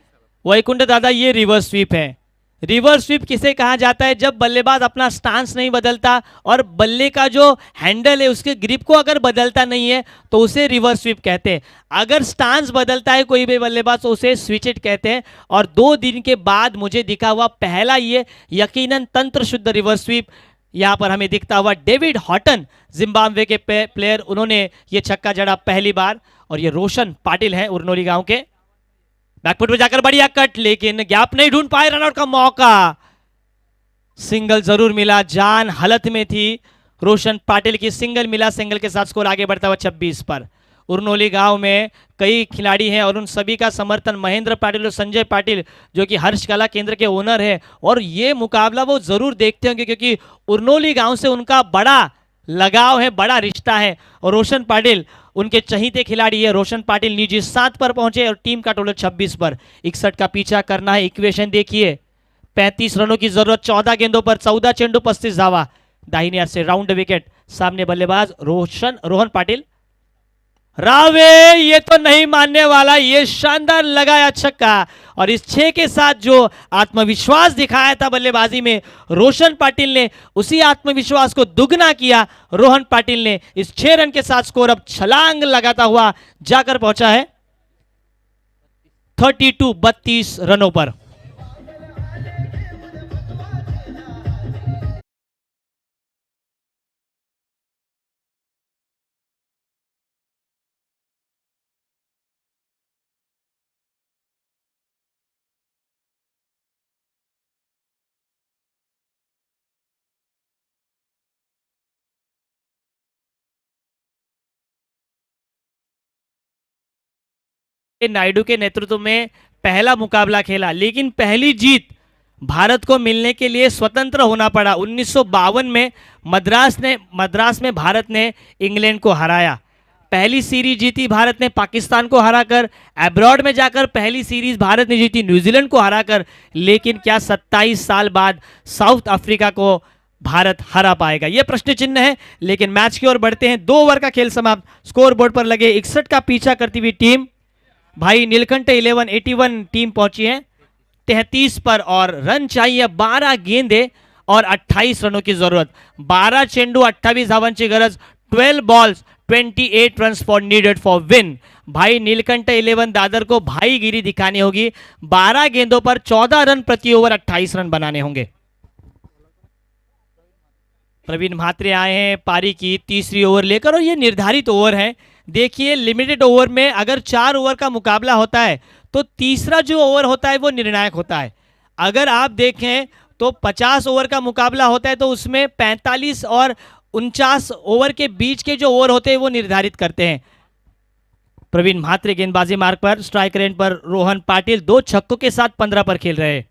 वैकुंठ दादा ये रिवर्स स्वीप है। रिवर्स स्वीप किसे कहा जाता है? जब बल्लेबाज अपना स्टांस नहीं बदलता और बल्ले का जो हैंडल है उसके ग्रिप को अगर बदलता नहीं है तो उसे रिवर्स स्वीप कहते हैं। अगर स्टांस बदलता है कोई भी बल्लेबाज तो उसे स्विच हिट कहते हैं। और 2 दिन के बाद मुझे दिखा हुआ पहला ये यकीनन तंत्र शुद्ध रिवर्स स्वीप यहां पर हमें दिखता हुआ। डेविड हॉटन जिम्बाब्वे के प्लेयर, उन्होंने ये छक्का जड़ा पहली बार। और ये रोशन पाटिल हैं उरनोली गांव के। बैकफुट पे जाकर बढ़िया कट, लेकिन गैप नहीं ढूंढ पाए। रनआउट का मौका, सिंगल जरूर मिला, जान हालत में थी। रोशन पाटिल की सिंगल मिला, सिंगल के साथ स्कोर आगे बढ़ता हुआ 26 पर। उरनोली गांव में कई खिलाड़ी हैं और उन सभी का समर्थन महेंद्र पाटिल और संजय पाटिल जो कि हर्ष कला केंद्र के ओनर है, और ये मुकाबला वो जरूर देखते होंगे क्योंकि उरनोली गांव से उनका बड़ा लगाव है, बड़ा रिश्ता है। और रोशन पाटिल उनके चहीते खिलाड़ी है। रोशन पाटिल निजी 7 पर पहुंचे और टीम का टोटल 26 पर। 61 का पीछा करना है। इक्वेशन देखिए, 35 रनों की जरूरत, 14 गेंदों पर 14 चेंडू 35 धावा। दाहिनी हाथ से राउंड विकेट, सामने बल्लेबाज रोहन पाटिल। रावे ये तो नहीं मानने वाला, ये शानदार लगाया छक्का। और इस 6 के साथ जो आत्मविश्वास दिखाया था बल्लेबाजी में रोशन पाटिल ने, उसी आत्मविश्वास को दुगना किया रोहन पाटिल ने। इस 6 रन के साथ स्कोर अब छलांग लगाता हुआ जाकर पहुंचा है 32 रनों पर। नायडू के नेतृत्व में पहला मुकाबला खेला, लेकिन पहली जीत भारत को मिलने के लिए स्वतंत्र होना पड़ा। 1952 में मद्रास में भारत ने इंग्लैंड को हराया। पहली सीरीज जीती भारत ने पाकिस्तान को हराकर। अब्रॉड में जाकर पहली सीरीज भारत ने जीती न्यूजीलैंड को हराकर। लेकिन क्या 27 साल बाद साउथ अफ्रीका को भारत हरा पाएगा? यह प्रश्न चिन्ह है। लेकिन मैच की ओर बढ़ते हैं। 2 ओवर का खेल समाप्त। स्कोर बोर्ड पर लगे 61 का पीछा करती हुई टीम भाई नीलकंठ 1181 टीम पहुंची है 33 पर। और रन चाहिए 12 गेंदे और 28 रनों की जरूरत। 12 चेंडू 28 धावांची गरज। 12 balls 28 run for needed for win. भाई नीलकंठ 11 दादर को भाईगिरी दिखानी होगी। 12 गेंदों पर 14 रन प्रति ओवर, 28 रन बनाने होंगे। प्रवीण म्हात्रे आए हैं पारी की तीसरी ओवर लेकर, और ये निर्धारित ओवर है। देखिए लिमिटेड ओवर में अगर 4 ओवर का मुकाबला होता है तो तीसरा जो ओवर होता है वो निर्णायक होता है। अगर आप देखें तो 50 ओवर का मुकाबला होता है तो उसमें 45 और 49 ओवर के बीच के जो ओवर होते हैं वो निर्धारित करते हैं। प्रवीण म्हात्रे गेंदबाजी मार्ग पर, स्ट्राइक रेंज पर रोहन पाटिल 2 छक्कों के साथ 15 पर खेल रहे।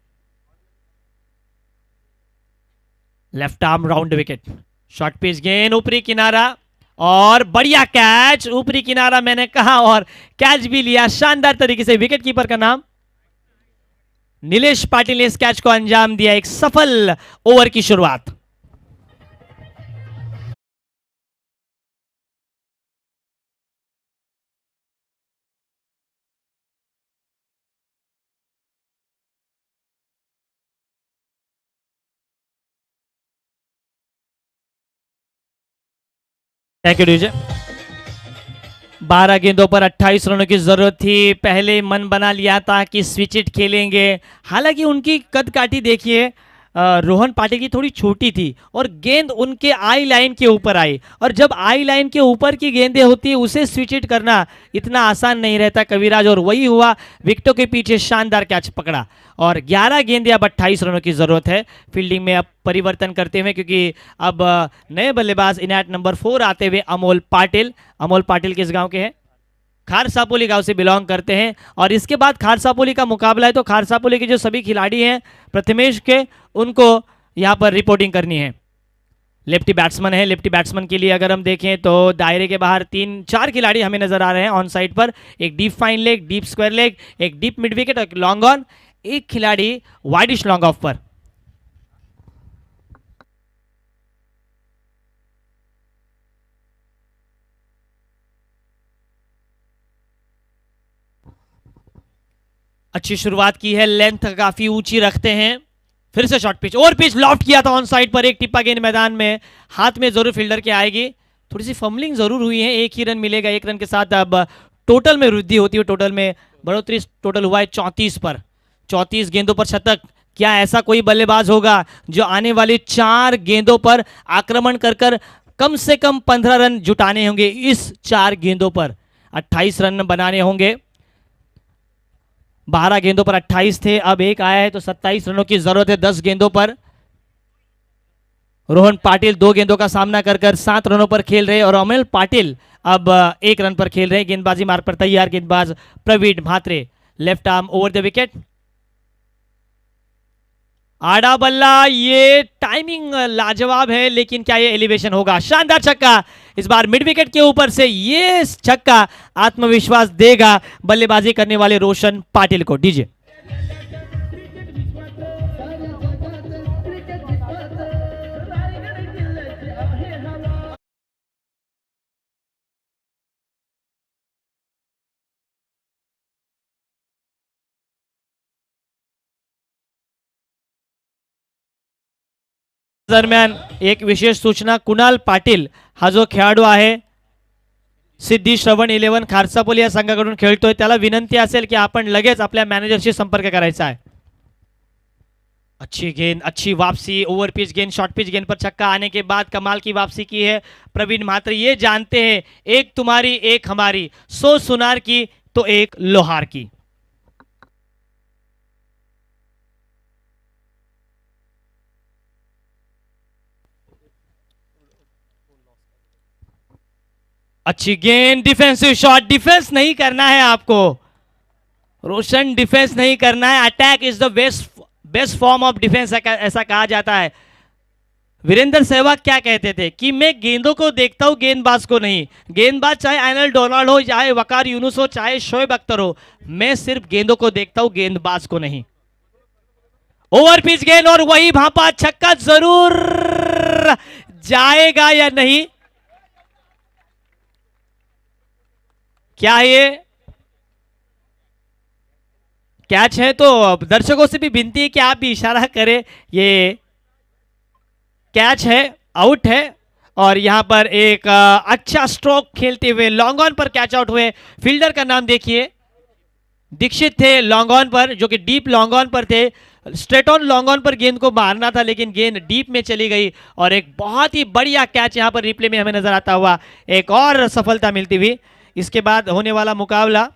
Left arm round wicket, short pitch गेंद ऊपरी किनारा और बढ़िया कैच ऊपरी किनारा, मैंने कहा, और कैच भी लिया शानदार तरीके से। विकेट कीपर का नाम नीलेश पाटिल ने इस कैच को अंजाम दिया। एक सफल ओवर की शुरुआत। Thank you DJ. 12 गेंदों पर 28 रनों की जरूरत थी। पहले मन बना लिया था कि स्विच हिट खेलेंगे। हालांकि उनकी कद काठी देखिए, रोहन पाटिल की थोड़ी छोटी थी और गेंद उनके आई लाइन के ऊपर आई, और जब आई लाइन के ऊपर की गेंदें होती है उसे स्विच हिट करना इतना आसान नहीं रहता कविराज, और वही हुआ। विकेटों के पीछे शानदार कैच पकड़ा और 11 गेंदें, अब 28 रनों की जरूरत है। फील्डिंग में अब परिवर्तन करते हुए, क्योंकि अब नए बल्लेबाज इन एट नंबर 4 आते हुए अमोल पाटिल। अमोल पाटिल किस गांव के हैं? खारसापोली गांव से बिलोंग करते हैं। और इसके बाद खारसापोली का मुकाबला है, तो खारसापोली के जो सभी खिलाड़ी हैं प्रथमेश के, उनको यहां पर रिपोर्टिंग करनी है। लेफ्टी बैट्समैन है। लेफ्टी बैट्समैन के लिए अगर हम देखें तो दायरे के बाहर 3-4 खिलाड़ी हमें नजर आ रहे हैं ऑन साइड पर। एक deep fine leg, deep square leg, एक डीप मिड विकेट और एक लॉन्ग ऑन, एक खिलाड़ी वाइडिश लॉन्ग ऑफ पर। अच्छी शुरुआत की है, लेंथ काफी ऊंची रखते हैं। फिर से short pitch, over pitch loft किया था ऑन साइड पर। एक टिप्पा गेंद मैदान में, हाथ में जरूर फील्डर के आएगी। थोड़ी सी फंबलिंग जरूर हुई है, एक ही रन मिलेगा। एक रन के साथ अब टोटल में वृद्धि होती है, टोटल में बढ़ोतरी। टोटल हुआ है 34 पर। 34 गेंदों पर शतक। क्या ऐसा कोई बल्लेबाज होगा जो आने वाली 4 गेंदों पर आक्रमण कर कर कम से कम 15 रन जुटाने होंगे? इस 4 गेंदों पर 28 रन बनाने होंगे। 12 गेंदों पर 28 थे, अब एक आया है तो 27 रनों की जरूरत है 10 गेंदों पर। रोहन पाटिल 2 गेंदों का सामना कर कर 7 रनों पर खेल रहे, और अमोल पाटिल अब 1 रन पर खेल रहे। गेंदबाजी मार्ग पर तैयार गेंदबाज Praveen Mhatre. Left arm over the wicket, आड़ा बल्ला। ये टाइमिंग लाजवाब है, लेकिन क्या ये एलिवेशन होगा? शानदार छक्का इस बार मिड विकेट के ऊपर से। ये छक्का आत्मविश्वास देगा बल्लेबाजी करने वाले रोशन पाटिल को। डीजे दरम्यान एक विशेष सूचना, कुणाल पाटील हा जो खेळाडू आहे सिद्धी श्रवण 11 खारसापोली या संघाकडून खेळतोय, त्याला विनंती असेल की आपण लगेच आपल्या मॅनेजरशी संपर्क करायचा आहे। अच्छी गेंद, अच्छी वापसी, ओवर पिच गेंद, शॉर्ट पिच गेंद पर छक्का आने के बाद कमाल की वापसी की है प्रवीण म्हात्रे। ये जानते हैं एक तुम्हारी एक हमारी, 100 सुनार की तो एक लोहार की। अच्छी गेंद, डिफेंसिव शॉट। डिफेंस नहीं करना है आपको रोशन, डिफेंस नहीं करना है। Attack is the best form of defence, ऐसा कहा जाता है। वीरेंद्र सहवाग क्या कहते थे कि मैं गेंदों को देखता हूं, गेंदबाज को नहीं। गेंदबाज चाहे एनएल डोनाल्ड हो, चाहे वकार यूनुस हो, चाहे शोएब अख्तर हो, मैं सिर्फ गेंदों को देखता हूं, गेंदबाज को नहीं। ओवर पिच गेंद और वही भापा छक्का, जरूर जाएगा या नहीं? क्या ये कैच है? तो दर्शकों से भी विनती है कि आप भी इशारा करें, ये कैच है, आउट है। और यहां पर एक अच्छा स्ट्रोक खेलते हुए लॉन्ग ऑन पर कैच आउट हुए। फील्डर का नाम देखिए, दीक्षित थे लॉन्ग ऑन पर, जो कि डीप लॉन्ग ऑन पर थे। स्ट्रेट ऑन लॉन्ग ऑन पर गेंद को मारना था, लेकिन गेंद डीप में चली गई और एक बहुत ही बढ़िया कैच यहां पर रिप्ले में हमें नजर आता हुआ, एक और सफलता मिलती हुई। इसके बाद होने वाला मुकाबला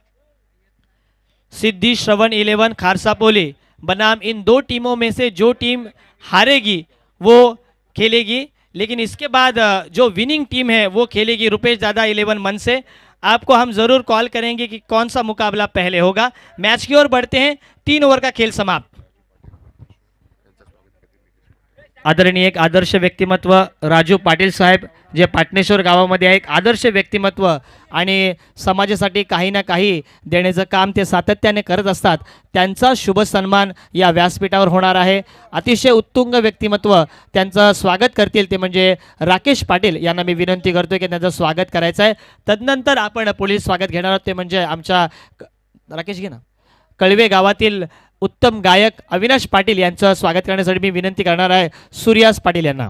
सिद्धि श्रवण 11 खारसापोली बनाम इन 2 टीमों में से जो टीम हारेगी वो खेलेगी, लेकिन इसके बाद जो विनिंग टीम है वो खेलेगी रुपेश दादा 11 मन से। आपको हम जरूर कॉल करेंगे कि कौन सा मुकाबला पहले होगा। मैच की ओर बढ़ते हैं, 3 ओवर का खेल समाप्त। आदरणीय एक आदर्श व्यक्तिमत्व राजू पाटील साहेब, जे पाटणेश्वर गावामध्ये एक आदर्श व्यक्तिमत्व आणि समाजासाठी काही ना काही देण्याचं काम ते सातत्याने करत असतात, त्यांचा शुभ सन्मान या व्यासपीठावर होणार आहे। अतिशय उत्तुंग व्यक्तिमत्व त्यांचं स्वागत करतील ते म्हणजे राकेश पाटील यांना मी विनंती करतोय की त्यांचं स्वागत करायचं आहे। तदनंतर आपण पुढील स्वागत घेणार आहोत, ते म्हणजे आमच्या राकेश घे ना, कळवे गावातील उत्तम गायक अविनाश पाटील यांचं स्वागत करण्यासाठी मी विनंती करणार आहे सूर्यास पाटील यांना।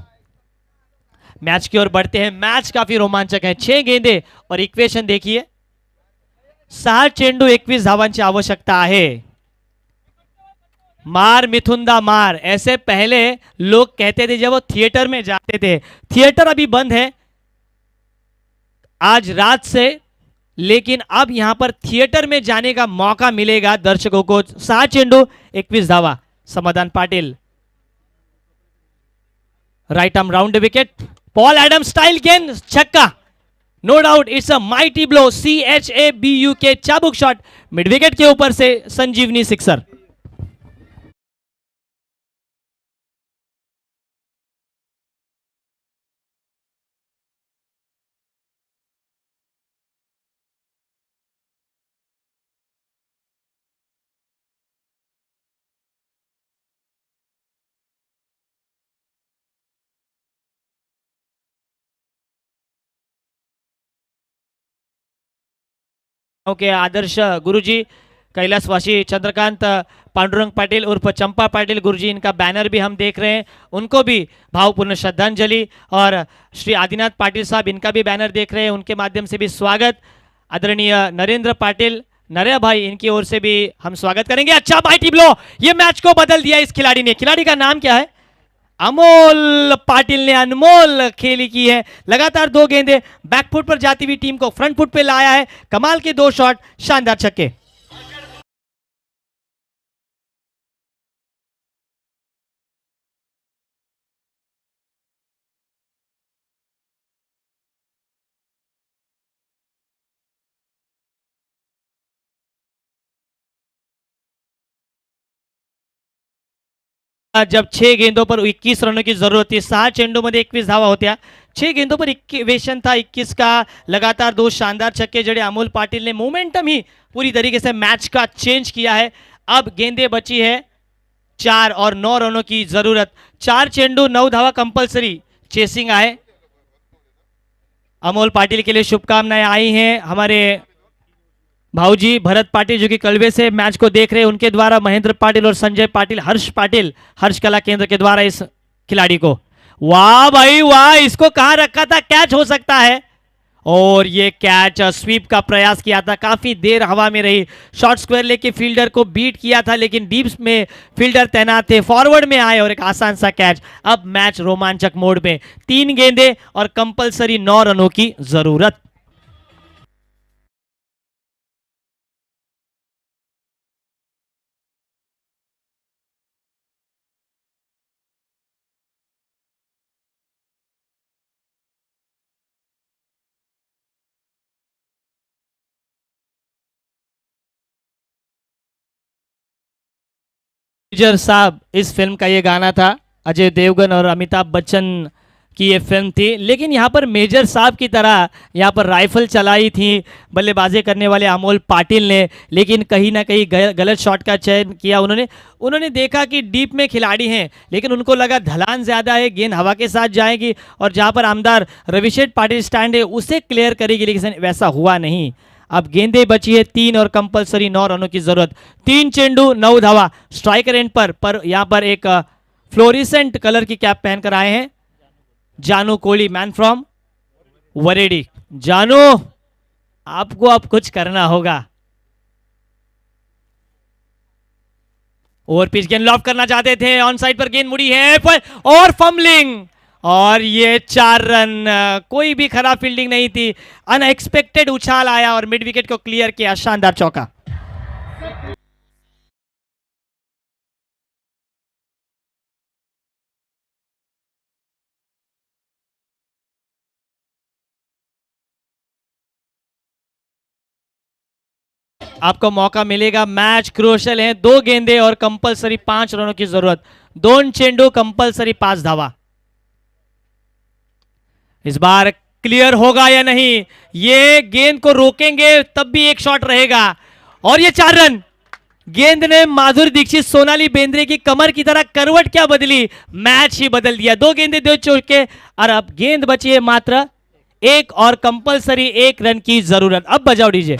मैच की ओर बढ़ते हैं, मैच काफी रोमांचक है। 6 गेंदे और इक्वेशन देखिए, 6 चेंडू 21 धावांची आवश्यकता आहे। मार मिथुंदा मार, ऐसे पहले लोग कहते थे जब वो थिएटर में जाते थे। थिएटर अभी बंद है आज रात से, लेकिन अब यहां पर थिएटर में जाने का मौका मिलेगा दर्शकों को। 6 चेंडू 21 धावा। Samadhan Patil right arm round wicket, Paul Adams style गेंद, छक्का। No doubt it's a mighty blow, CHABUK चाबुक शॉट, मिड विकेट के ऊपर से संजीवनी सिक्सर। के आदर्श गुरुजी, कैलाशवासी चंद्रकांत पांडुरंग पाटिल उर्फ चंपा पाटिल गुरुजी, इनका बैनर भी हम देख रहे हैं, उनको भी भावपूर्ण श्रद्धांजलि। और श्री आदिनाथ पाटिल साहब, इनका भी बैनर देख रहे हैं, उनके माध्यम से भी स्वागत। आदरणीय नरेंद्र पाटिल नरे भाई, इनकी ओर से भी हम स्वागत करेंगे। अच्छा माइटी ब्लो, ये मैच को बदल दिया इस खिलाड़ी ने। खिलाड़ी का नाम क्या है? अमोल पाटिल ने अनमोल खेली की है। लगातार 2 गेंदें बैकफुट पर जाती हुई टीम को फ्रंट फुट पे लाया है। कमाल के 2 शॉट, शानदार छक्के। जब 6 गेंदों पर 21 रनों की जरूरत थी, 6 चेंडूमध्ये 21 धावा होत्या। 6 गेंदों पर वेशन था 21 का। लगातार 2 शानदार छक्के जड़े अमोल पाटिल ने, मोमेंटम ही पूरी तरीके से मैच का चेंज किया है। अब गेंदें बची है 4 और 9 रनों की जरूरत। 4 चेंडू 9 धावा कंपलसरी चेसिंग आए। अमोल पाटिल के लिए शुभकामनाएं आई हैं हमारे भाऊजी भरत पाटिल, जो कि कलवे से मैच को देख रहे हैं, उनके द्वारा महेंद्र पाटिल और संजय पाटिल, हर्ष पाटिल हर्ष कला केंद्र के द्वारा इस खिलाड़ी को। वाह भाई वाह, इसको कहां रखा था, कैच हो सकता है। और ये कैच स्वीप का प्रयास किया था, काफी देर हवा में रही, शॉर्ट स्क्वायर लेके फील्डर को बीट किया था, लेकिन डीप में फील्डर तैनात थे, फॉरवर्ड में आए और एक आसान सा कैच। अब मैच रोमांचक मोड में, 3 गेंदे और कंपलसरी 9 रनों की जरूरत। मेजर साहब, इस फिल्म का ये गाना था, अजय देवगन और अमिताभ बच्चन की ये फिल्म थी। लेकिन यहाँ पर मेजर साहब की तरह यहाँ पर राइफल चलाई थी बल्लेबाजी करने वाले अमोल पाटिल ने, लेकिन कहीं ना कहीं गलत शॉट का चयन किया उन्होंने। उन्होंने देखा कि डीप में खिलाड़ी हैं, लेकिन उनको लगा ढलान ज़्यादा है, गेंद हवा के साथ जाएगी और जहाँ पर आमदार रविशेठ पाटिल स्टैंड है उसे क्लियर करेगी, लेकिन वैसा हुआ नहीं। अब गेंदें बची है 3 और कंपलसरी 9 रनों की जरूरत। 3 चेंडू 9 धावा। स्ट्राइकर एंड पर यहां पर एक फ्लोरिसेंट कलर की कैप पहनकर आए हैं जानू कोहली, मैन फ्रॉम वरेडी। जानू, आपको अब कुछ करना होगा। ओवर पिच गेंद लॉफ करना चाहते थे, ऑन साइड पर गेंद मुड़ी है और फंबलिंग, और ये 4 रन। कोई भी खराब फील्डिंग नहीं थी, अनएक्सपेक्टेड उछाल आया और मिड विकेट को क्लियर किया, शानदार चौका। आपको मौका मिलेगा, मैच क्रूशल है, 2 गेंदे और कंपलसरी 5 रनों की जरूरत। 2 चेंडू कंपलसरी 5 धावा। इस बार क्लियर होगा या नहीं, ये गेंद को रोकेंगे तब भी एक शॉट रहेगा, और ये 4 रन। गेंद ने माधुरी दीक्षित सोनाली बेंद्रे की कमर की तरह करवट क्या बदली, मैच ही बदल दिया। 2 गेंदे 2 चौके और अब गेंद बची है मात्र 1 और कंपलसरी 1 रन की जरूरत। अब बजाओ डीजे।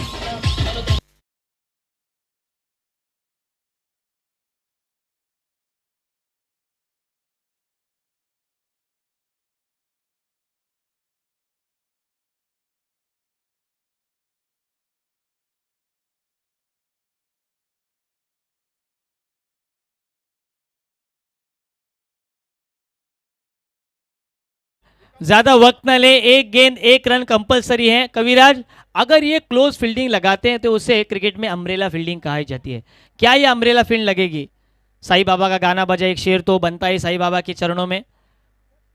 ज्यादा वक्त न ले, एक गेंद एक रन कंपलसरी है। कविराज, अगर ये क्लोज फील्डिंग लगाते हैं तो उसे क्रिकेट में अम्ब्रेला फील्डिंग कहा जाती है। क्या ये अम्ब्रेला फील्ड लगेगी? साईं बाबा का गाना बजा, एक शेर तो बनता है साईं बाबा के चरणों में।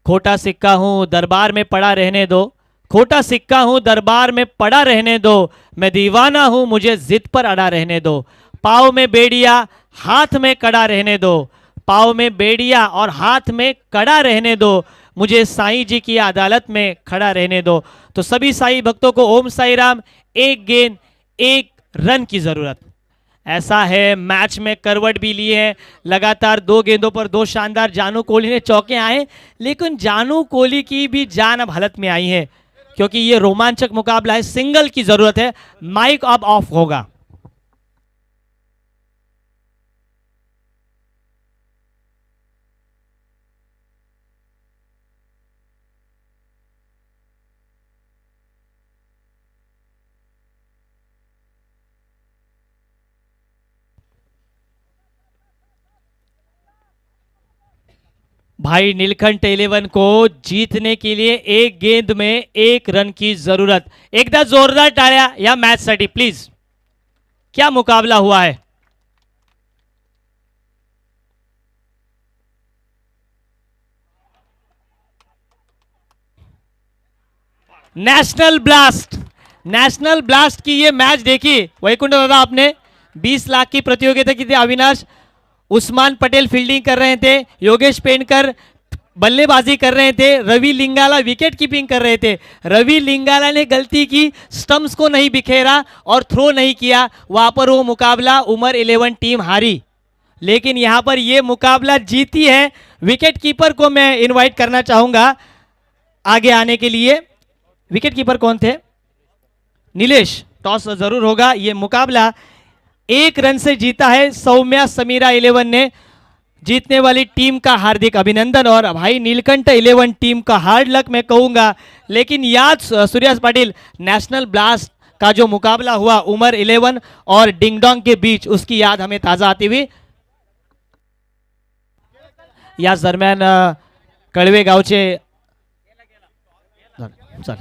खोटा सिक्का हूं दरबार में पड़ा रहने दो, खोटा सिक्का हूं दरबार में पड़ा रहने दो, मैं दीवाना हूं मुझे जिद पर अड़ा रहने दो। पाँव में बेड़िया हाथ में कड़ा रहने दो, पाँव में बेड़िया और हाथ में कड़ा रहने दो, मुझे साईं जी की अदालत में खड़ा रहने दो। तो सभी साईं भक्तों को ओम साई राम, एक गेंद एक रन की जरूरत। ऐसा है, मैच में करवट भी लिए हैं। लगातार 2 गेंदों पर 2 शानदार जानू कोहली ने चौके आए, लेकिन जानू कोहली की भी जान अब हालत में आई है क्योंकि ये रोमांचक मुकाबला है। सिंगल की जरूरत है। माइक अब ऑफ होगा। भाई नीलकंठ 11 को जीतने के लिए एक गेंद में एक रन की जरूरत। एकदा जोरदार टाळ्या या मैच साठी प्लीज। क्या मुकाबला हुआ है। नेशनल ब्लास्ट, नेशनल ब्लास्ट की ये मैच देखी वैकुंठ दादा आपने। 20 लाख की प्रतियोगिता की थी। अविनाश उस्मान पटेल फील्डिंग कर रहे थे, योगेश पेनकर बल्लेबाजी कर रहे थे, रवि लिंगाला विकेट कीपिंग कर रहे थे। रवि लिंगाला ने गलती की, स्टंप्स को नहीं बिखेरा और थ्रो नहीं किया, वहां पर वो मुकाबला उमर 11 टीम हारी। लेकिन यहां पर ये मुकाबला जीती है। विकेट कीपर को मैं इनवाइट करना चाहूंगा आगे आने के लिए। विकेट कीपर कौन थे? नीलेश। टॉस जरूर होगा। ये मुकाबला 1 रन से जीता है सौम्या समीरा 11 ने। जीतने वाली टीम का हार्दिक अभिनंदन। और भाई नीलकंठ 11 टीम का हार्ड लक मैं कहूंगा। लेकिन याद सूर्यास पाटिल, नेशनल ब्लास्ट का जो मुकाबला हुआ उमर 11 और डिंगडोंग के बीच, उसकी याद हमें ताजा आती हुई। याच दरम्यान कळवे गावचे चल